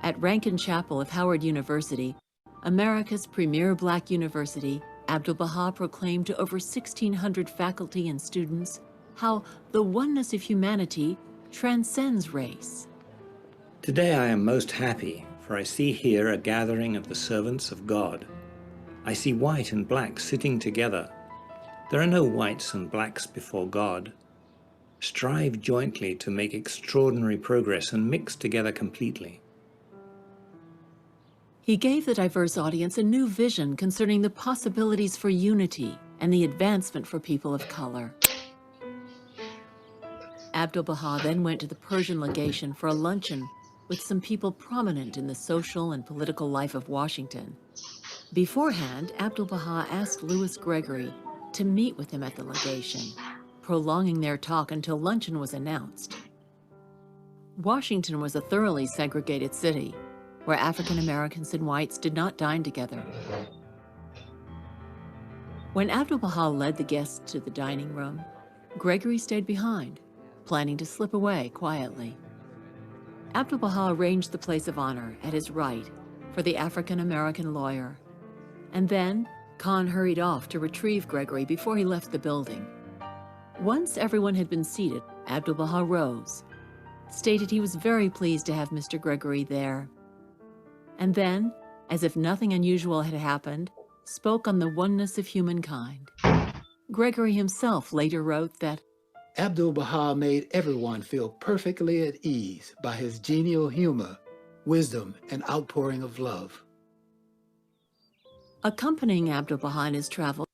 At Rankin Chapel of Howard University, America's premier Black university, Abdu'l-Bahá proclaimed to over 1,600 faculty and students how the oneness of humanity transcends race. Today I am most happy, for I see here a gathering of the servants of God. I see white and black sitting together. There are no whites and blacks before God. Strive jointly to make extraordinary progress and mix together completely. He gave the diverse audience a new vision concerning the possibilities for unity and the advancement for people of color. Abdu'l-Bahá then went to the Persian legation for a luncheon with some people prominent in the social and political life of Washington. Beforehand, Abdu'l-Bahá asked Louis Gregory to meet with him at the legation, prolonging their talk until luncheon was announced. Washington was a thoroughly segregated city, where African Americans and whites did not dine together. When Abdu'l-Bahá led the guests to the dining room, Gregory stayed behind, planning to slip away quietly. Abdu'l-Bahá arranged the place of honor at his right for the African American lawyer, and then Khan hurried off to retrieve Gregory before he left the building. Once everyone had been seated, Abdu'l-Bahá rose, stated he was very pleased to have Mr. Gregory there, and then, as if nothing unusual had happened, spoke on the oneness of humankind. Gregory himself later wrote that Abdu'l-Bahá made everyone feel perfectly at ease by his genial humor, wisdom, and outpouring of love. Accompanying Abdu'l-Bahá in his travels,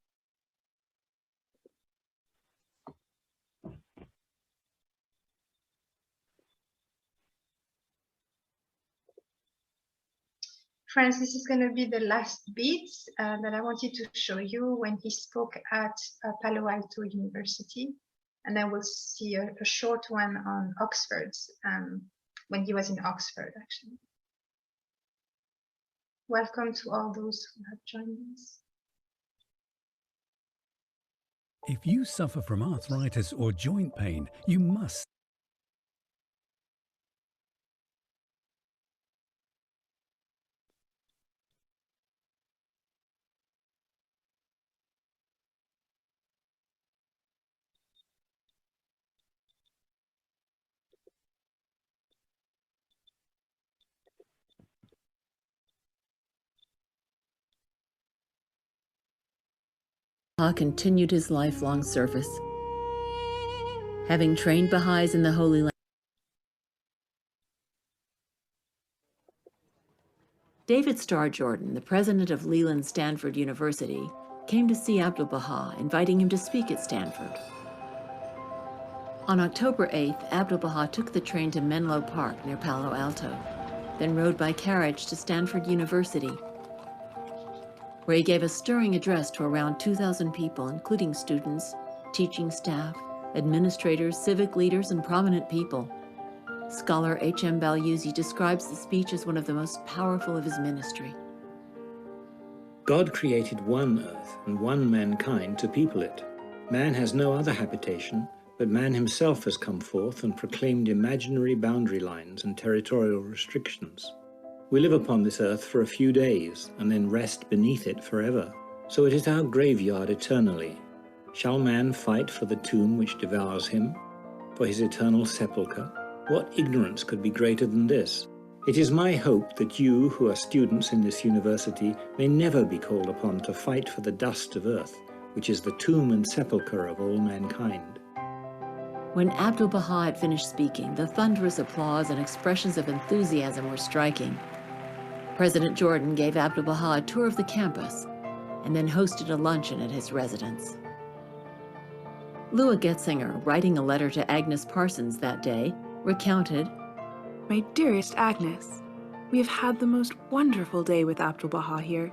Friends, this is going to be the last bit that I wanted to show you when he spoke at Palo Alto University. And then we'll see a short one on Oxford, when he was in Oxford, actually. Welcome to all those who have joined us. If you suffer from arthritis or joint pain, you must continued his lifelong service. Having trained Baha'is in the Holy Land, David Starr Jordan, the president of Leland Stanford University, came to see Abdu'l-Bahá, inviting him to speak at Stanford. On October 8th, Abdu'l-Bahá took the train to Menlo Park near Palo Alto, then rode by carriage to Stanford University, where he gave a stirring address to around 2,000 people, including students, teaching staff, administrators, civic leaders, and prominent people. Scholar H.M. Balyuzi describes the speech as one of the most powerful of his ministry. God created one earth and one mankind to people it. Man has no other habitation, but man himself has come forth and proclaimed imaginary boundary lines and territorial restrictions. We live upon this earth for a few days and then rest beneath it forever. So it is our graveyard eternally. Shall man fight for the tomb which devours him, for his eternal sepulchre? What ignorance could be greater than this? It is my hope that you, who are students in this university, may never be called upon to fight for the dust of earth, which is the tomb and sepulchre of all mankind. When Abdu'l-Bahá had finished speaking, the thunderous applause and expressions of enthusiasm were striking. President Jordan gave Abdu'l-Bahá a tour of the campus and then hosted a luncheon at his residence. Lua Getzinger, writing a letter to Agnes Parsons that day, recounted, "My dearest Agnes, we have had the most wonderful day with Abdu'l-Bahá here.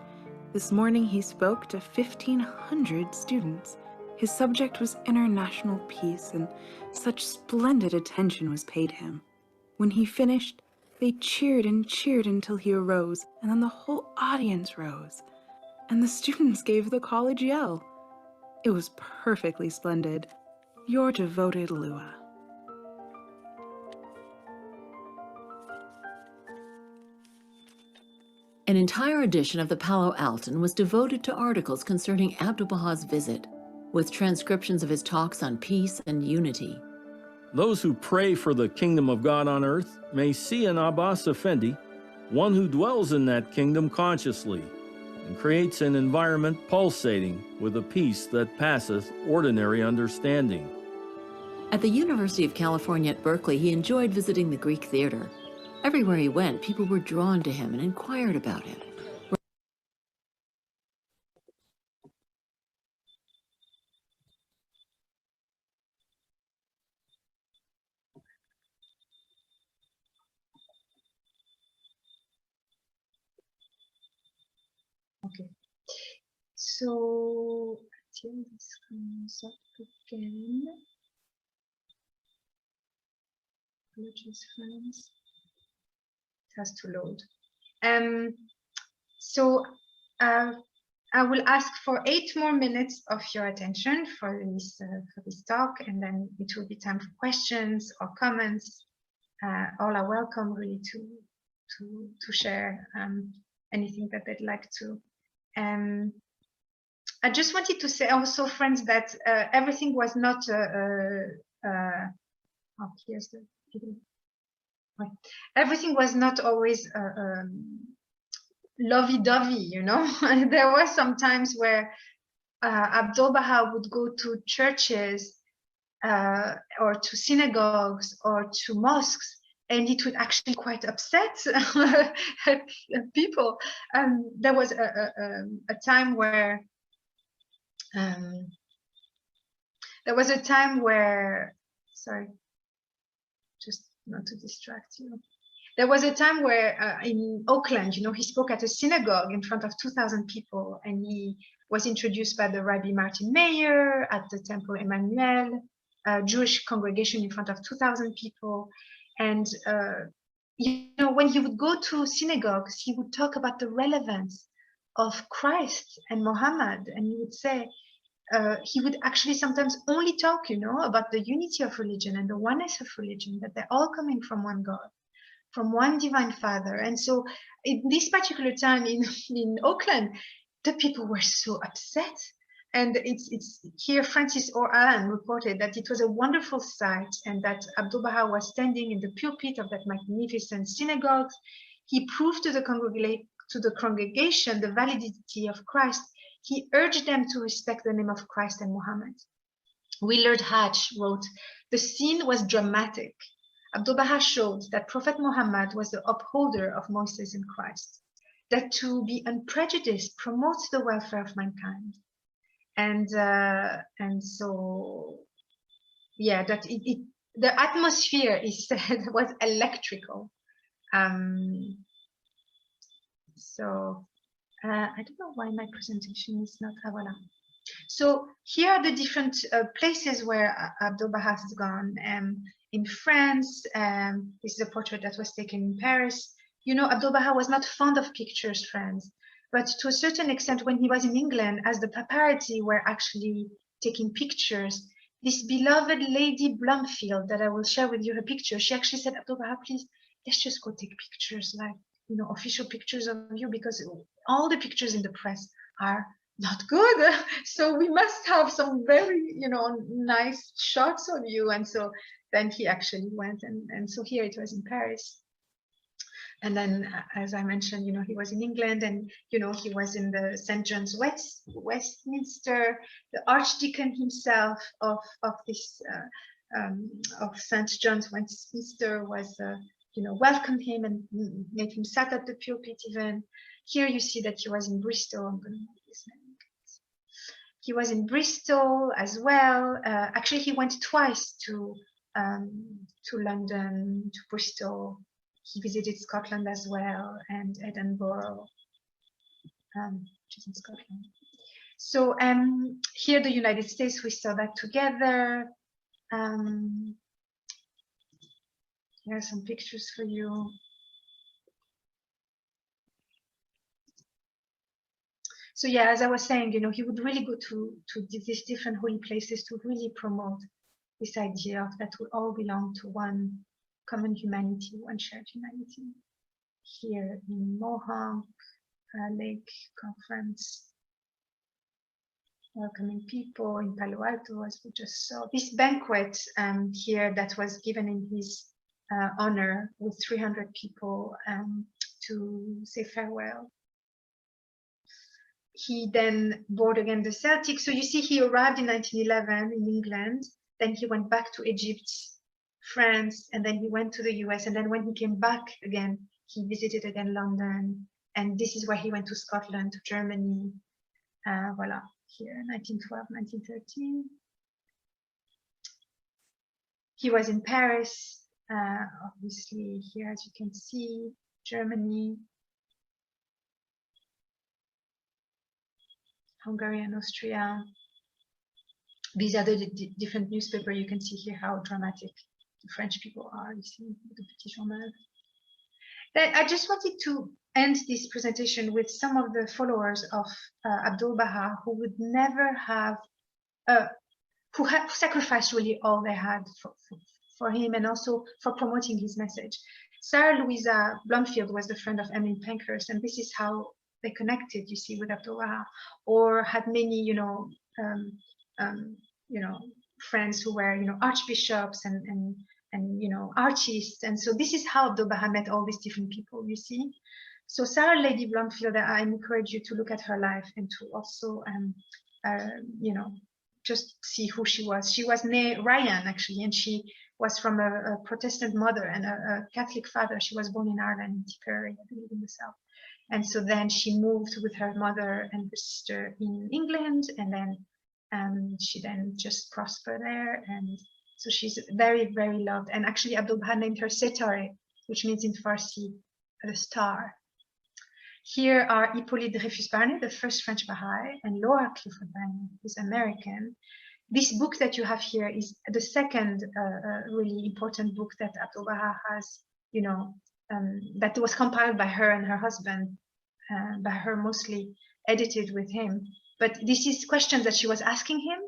This morning he spoke to 1,500 students. His subject was international peace, and such splendid attention was paid him. When he finished, they cheered and cheered until he arose, and then the whole audience rose, and the students gave the college yell. It was perfectly splendid. Your devoted Lua." An entire edition of the Palo Alton was devoted to articles concerning Abdu'l-Bahá's visit, with transcriptions of his talks on peace and unity. Those who pray for the kingdom of God on earth may see in Abbas Effendi one who dwells in that kingdom consciously and creates an environment pulsating with a peace that passeth ordinary understanding. At the University of California at Berkeley, he enjoyed visiting the Greek theater. Everywhere he went, people were drawn to him and inquired about him. Okay, so until this comes up again. Apologies, friends. It has to load. I will ask for 8 more minutes of your attention for this talk, and then it will be time for questions or comments. All are welcome, really, to share anything that they'd like to. I just wanted to say also, friends, that everything was not. Oh, here's the. Everything was not always lovey-dovey, you know. There were some times where Abdu'l-Bahá would go to churches or to synagogues or to mosques, and it would actually quite upset people. There was a time where sorry, just not to distract you. There was a time where in Auckland, you know, he spoke at a synagogue in front of 2,000 people, and he was introduced by the Rabbi Martin Meyer at the Temple Emmanuel, a Jewish congregation in front of 2,000 people. And, you know, when he would go to synagogues, he would talk about the relevance of Christ and Muhammad. And he would say, he would actually sometimes only talk, you know, about the unity of religion and the oneness of religion, that they're all coming from one God, from one divine Father. And so in this particular time in Auckland, the people were so upset. And it's here Francis Orhan reported that it was a wonderful sight, and that Abdu'l-Bahá was standing in the pulpit of that magnificent synagogue. He proved to the congregation the validity of Christ. He urged them to respect the name of Christ and Muhammad. Willard Hatch wrote, "The scene was dramatic. Abdu'l-Bahá showed that Prophet Muhammad was the upholder of Moses and Christ, that to be unprejudiced promotes the welfare of mankind." And so, yeah, that the atmosphere is said was electrical. So I don't know why my presentation is not, voilà. So here are the different places where Abdu'l-Bahá has gone. In France, this is a portrait that was taken in Paris. You know, Abdu'l-Bahá was not fond of pictures, friends, but to a certain extent, when he was in England, as the paparazzi were actually taking pictures, this beloved Lady Blomfield, that I will share with you her picture, she actually said, "Abdu'l-Bahá, please, let's just go take pictures, like, you know, official pictures of you, because all the pictures in the press are not good. So we must have some very, you know, nice shots of you." And so then he actually went, and so here it was in Paris. And then, as I mentioned, you know, he was in England, and, you know, he was in the St. John's Westminster. The Archdeacon himself of St. John's Westminster was, you know, welcomed him and made him sat at the pulpit even. Here you see that he was in Bristol. I'm going to move this now. He was in Bristol as well. Actually, he went twice to London, to Bristol. He visited Scotland as well, and Edinburgh, which is in Scotland. So here, the United States, we saw that together. Here are some pictures for you. So yeah, as I was saying, you know, he would really go to these different holy places to really promote this idea of that we all belong to one common humanity, one shared humanity. Here in Mohawk Lake Conference, welcoming people in Palo Alto, as we just saw. This banquet here that was given in his honor, with 300 people to say farewell. He then boarded again the Celtic. So you see, he arrived in 1911 in England. Then he went back to Egypt, France, and then he went to the US. And then when he came back again, he visited again London. And this is where he went to Scotland, to Germany. Voila, here, 1912, 1913. He was in Paris, obviously here, as you can see, Germany, Hungary and Austria. These are the different newspapers. You can see here how dramatic the French people are, you see, the Petit Journal. Then I just wanted to end this presentation with some of the followers of Abdu'l-Bahá who would never have, who had sacrificed really all they had for him, and also for promoting his message. Sarah Louisa Blomfield was the friend of Emily Pankhurst, and this is how they connected, you see, with Abdu'l-Bahá, or had many, friends who were, archbishops and artists. And so this is how Abdu'l-Bahá met all these different people, you see. So Sarah Lady Blomfield, I encourage you to look at her life and to also, just see who she was. She was née Ryan, actually, and she was from a Protestant mother and a Catholic father. She was born in Ireland, in Tipperary, I believe, in the south. And so then she moved with her mother and her sister in England, and then she then just prospered there. And so she's very, very loved. And actually, Abdu'l-Bahá named her Setare, which means in Farsi, the star. Here are Hippolyte Dreyfus-Barnet, the first French Baha'i, and Laura Clifford Barnet, who's American. This book that you have here is the second really important book that Abdu'l-Bahá has, you know, that was compiled by her and her husband, by her mostly, edited with him. But this is questions that she was asking him,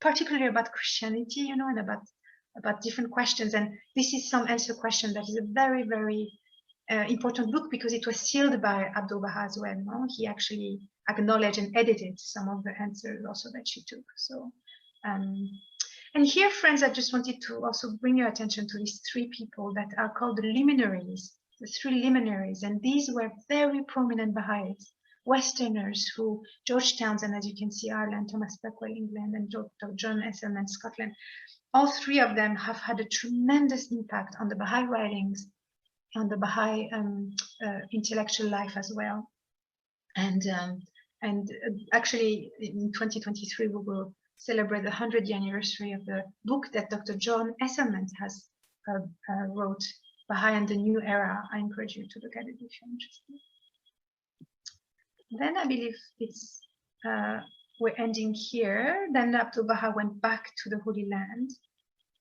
particularly about Christianity, you know, and about different questions. And this is some answer question that is a very, very important book, because it was sealed by Abdu'l-Bahá as well. No? He actually acknowledged and edited some of the answers also that she took. So, and here, friends, I just wanted to also bring your attention to these three people that are called the luminaries, the three luminaries. And these were very prominent Baha'is, Westerners who, George Townsend, as you can see, Ireland, Thomas Beckwell, England, and Dr. John Esselman, Scotland. All three of them have had a tremendous impact on the Baha'i writings, on the Baha'i intellectual life as well. And actually, in 2023, we will celebrate the 100th anniversary of the book that Dr. John Esselman has wrote, Baha'i and the New Era. I encourage you to look at it if you're interested. Then I believe it's we're ending here. Then Abdu'l-Bahá went back to the Holy Land,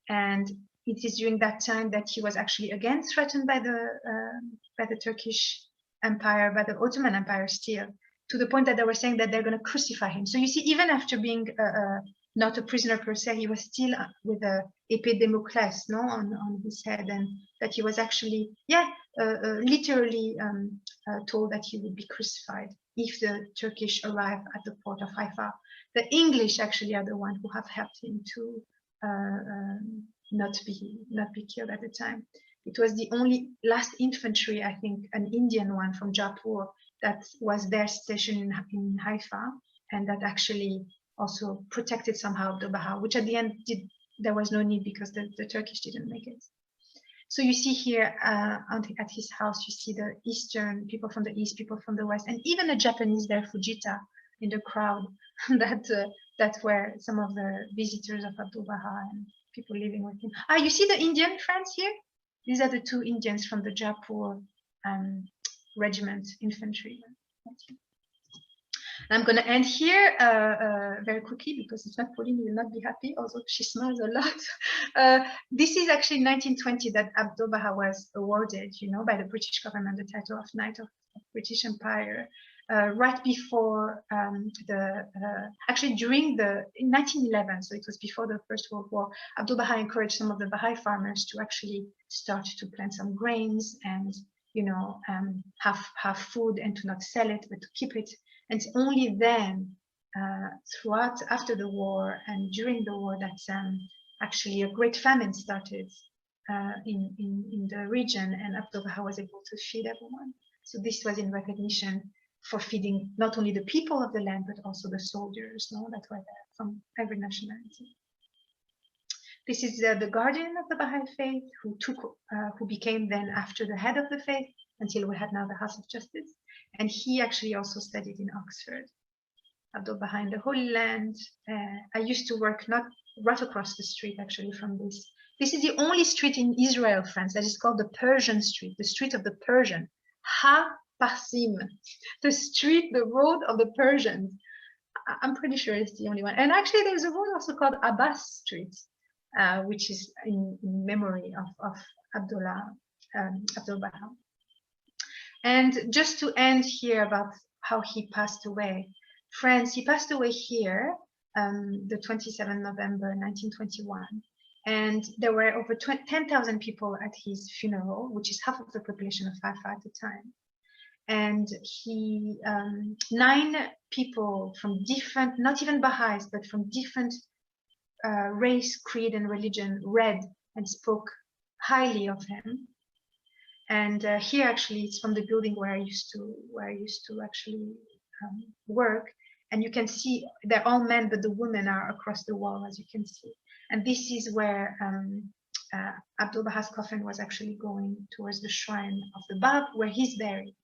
and it is during that time that he was actually again threatened by the Turkish Empire, by the Ottoman Empire still, to the point that they were saying that they're going to crucify him. So you see, even after being not a prisoner per se, he was still with a épée de Damoclès, no, on his head, and that he was actually, literally told that he would be crucified if the Turkish arrive at the port of Haifa. The English actually are the ones who have helped him to not be killed at the time. It was the only last infantry, I think, an Indian one from Jaipur, that was there stationed in Haifa, and that actually also protected somehow Abdu'l-Bahá, which at the end there was no need, because the Turkish didn't make it. So you see here at his house, you see the Eastern people from the East, people from the West, and even the Japanese there, Fujita, in the crowd. that were some of the visitors of Abdu'l-Bahá and people living with him. You see the Indian friends here? These are the two Indians from the Jaipur regiment, infantry. I'm going to end here very quickly, because if not, Pauline will not be happy, although she smiles a lot. This is actually 1920 that Abdu'l-Bahá was awarded, you know, by the British government, the title of Knight of British Empire, right before actually during in 1911, so it was before the First World War. Abdu'l-Bahá encouraged some of the Baha'i farmers to actually start to plant some grains and, you know, have food, and to not sell it, but to keep it. And it's only then, after the war and during the war, that actually a great famine started in the region, and Abdu'l-Bahá was able to feed everyone. So this was in recognition for feeding not only the people of the land, but also the soldiers, no, that were there from every nationality. This is the guardian of the Baha'i faith, who became then after the head of the faith, until we had now the House of Justice. And he actually also studied in Oxford. Abdu'l-Bahá in the Holy Land. I used to work not right across the street actually from this. This is the only street in Israel, France, that is called the Persian Street, the street of the Persian. Ha-Parsim, the road of the Persians. I'm pretty sure it's the only one. And actually there's a road also called Abbas Street, which is in memory of Abdu'l-Bahá. And just to end here about how he passed away. Friends, he passed away here the 27th November 1921. And there were over 10,000 people at his funeral, which is half of the population of Haifa at the time. And he, 9 people from different, not even Baha'is, but from different race, creed, and religion read and spoke highly of him. And here actually it's from the building where I used to actually work, and you can see they're all men, but the women are across the wall, as you can see. And this is where Abdu'l-Bahá's coffin was actually going towards the shrine of the Bab, where he's buried.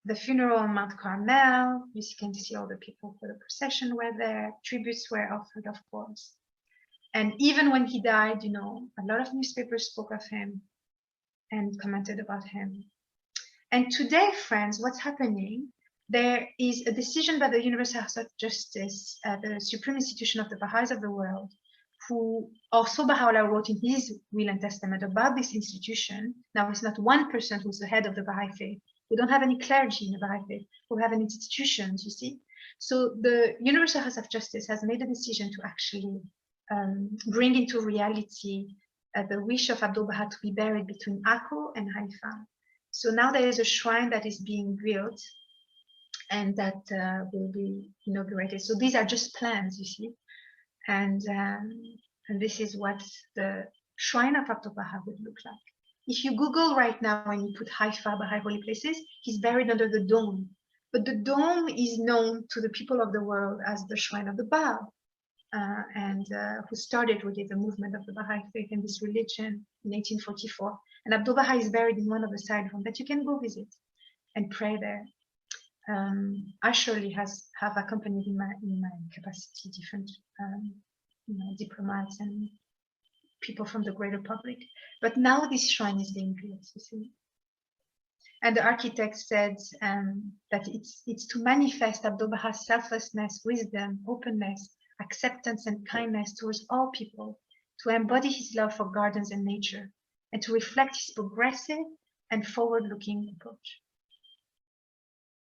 The funeral on Mount Carmel, you can see all the people for the procession were there. Tributes were offered, of course. And even when he died, you know, a lot of newspapers spoke of him and commented about him. And today, friends, what's happening? There is a decision by the Universal House of Justice, the supreme institution of the Baha'is of the world, who also Baha'u'llah wrote in his will and testament about this institution. Now, it's not one person who's the head of the Baha'i faith. We don't have any clergy in the Baha'i faith. We have an institution, you see. So the Universal House of Justice has made a decision to actually bring into reality the wish of Abdu'l-Bahá to be buried between Akko and Haifa. So now there is a shrine that is being built and that will be inaugurated. So these are just plans, you see. And this is what the shrine of Abdu'l-Bahá would look like. If you Google right now and you put Haifa, Baha'i holy places, he's buried under the dome. But the dome is known to the people of the world as the shrine of the Bab, who started really the movement of the Baha'i faith and this religion in 1844. And Abdu'l-Bahá is buried in one of the side rooms that you can go visit and pray there. I surely have accompanied in my capacity different diplomats and people from the greater public. But now this shrine is being built, you see. And the architect said that it's to manifest Abdu'l-Bahá's selflessness, wisdom, openness, acceptance, and kindness towards all people, to embody his love for gardens and nature, and to reflect his progressive and forward-looking approach.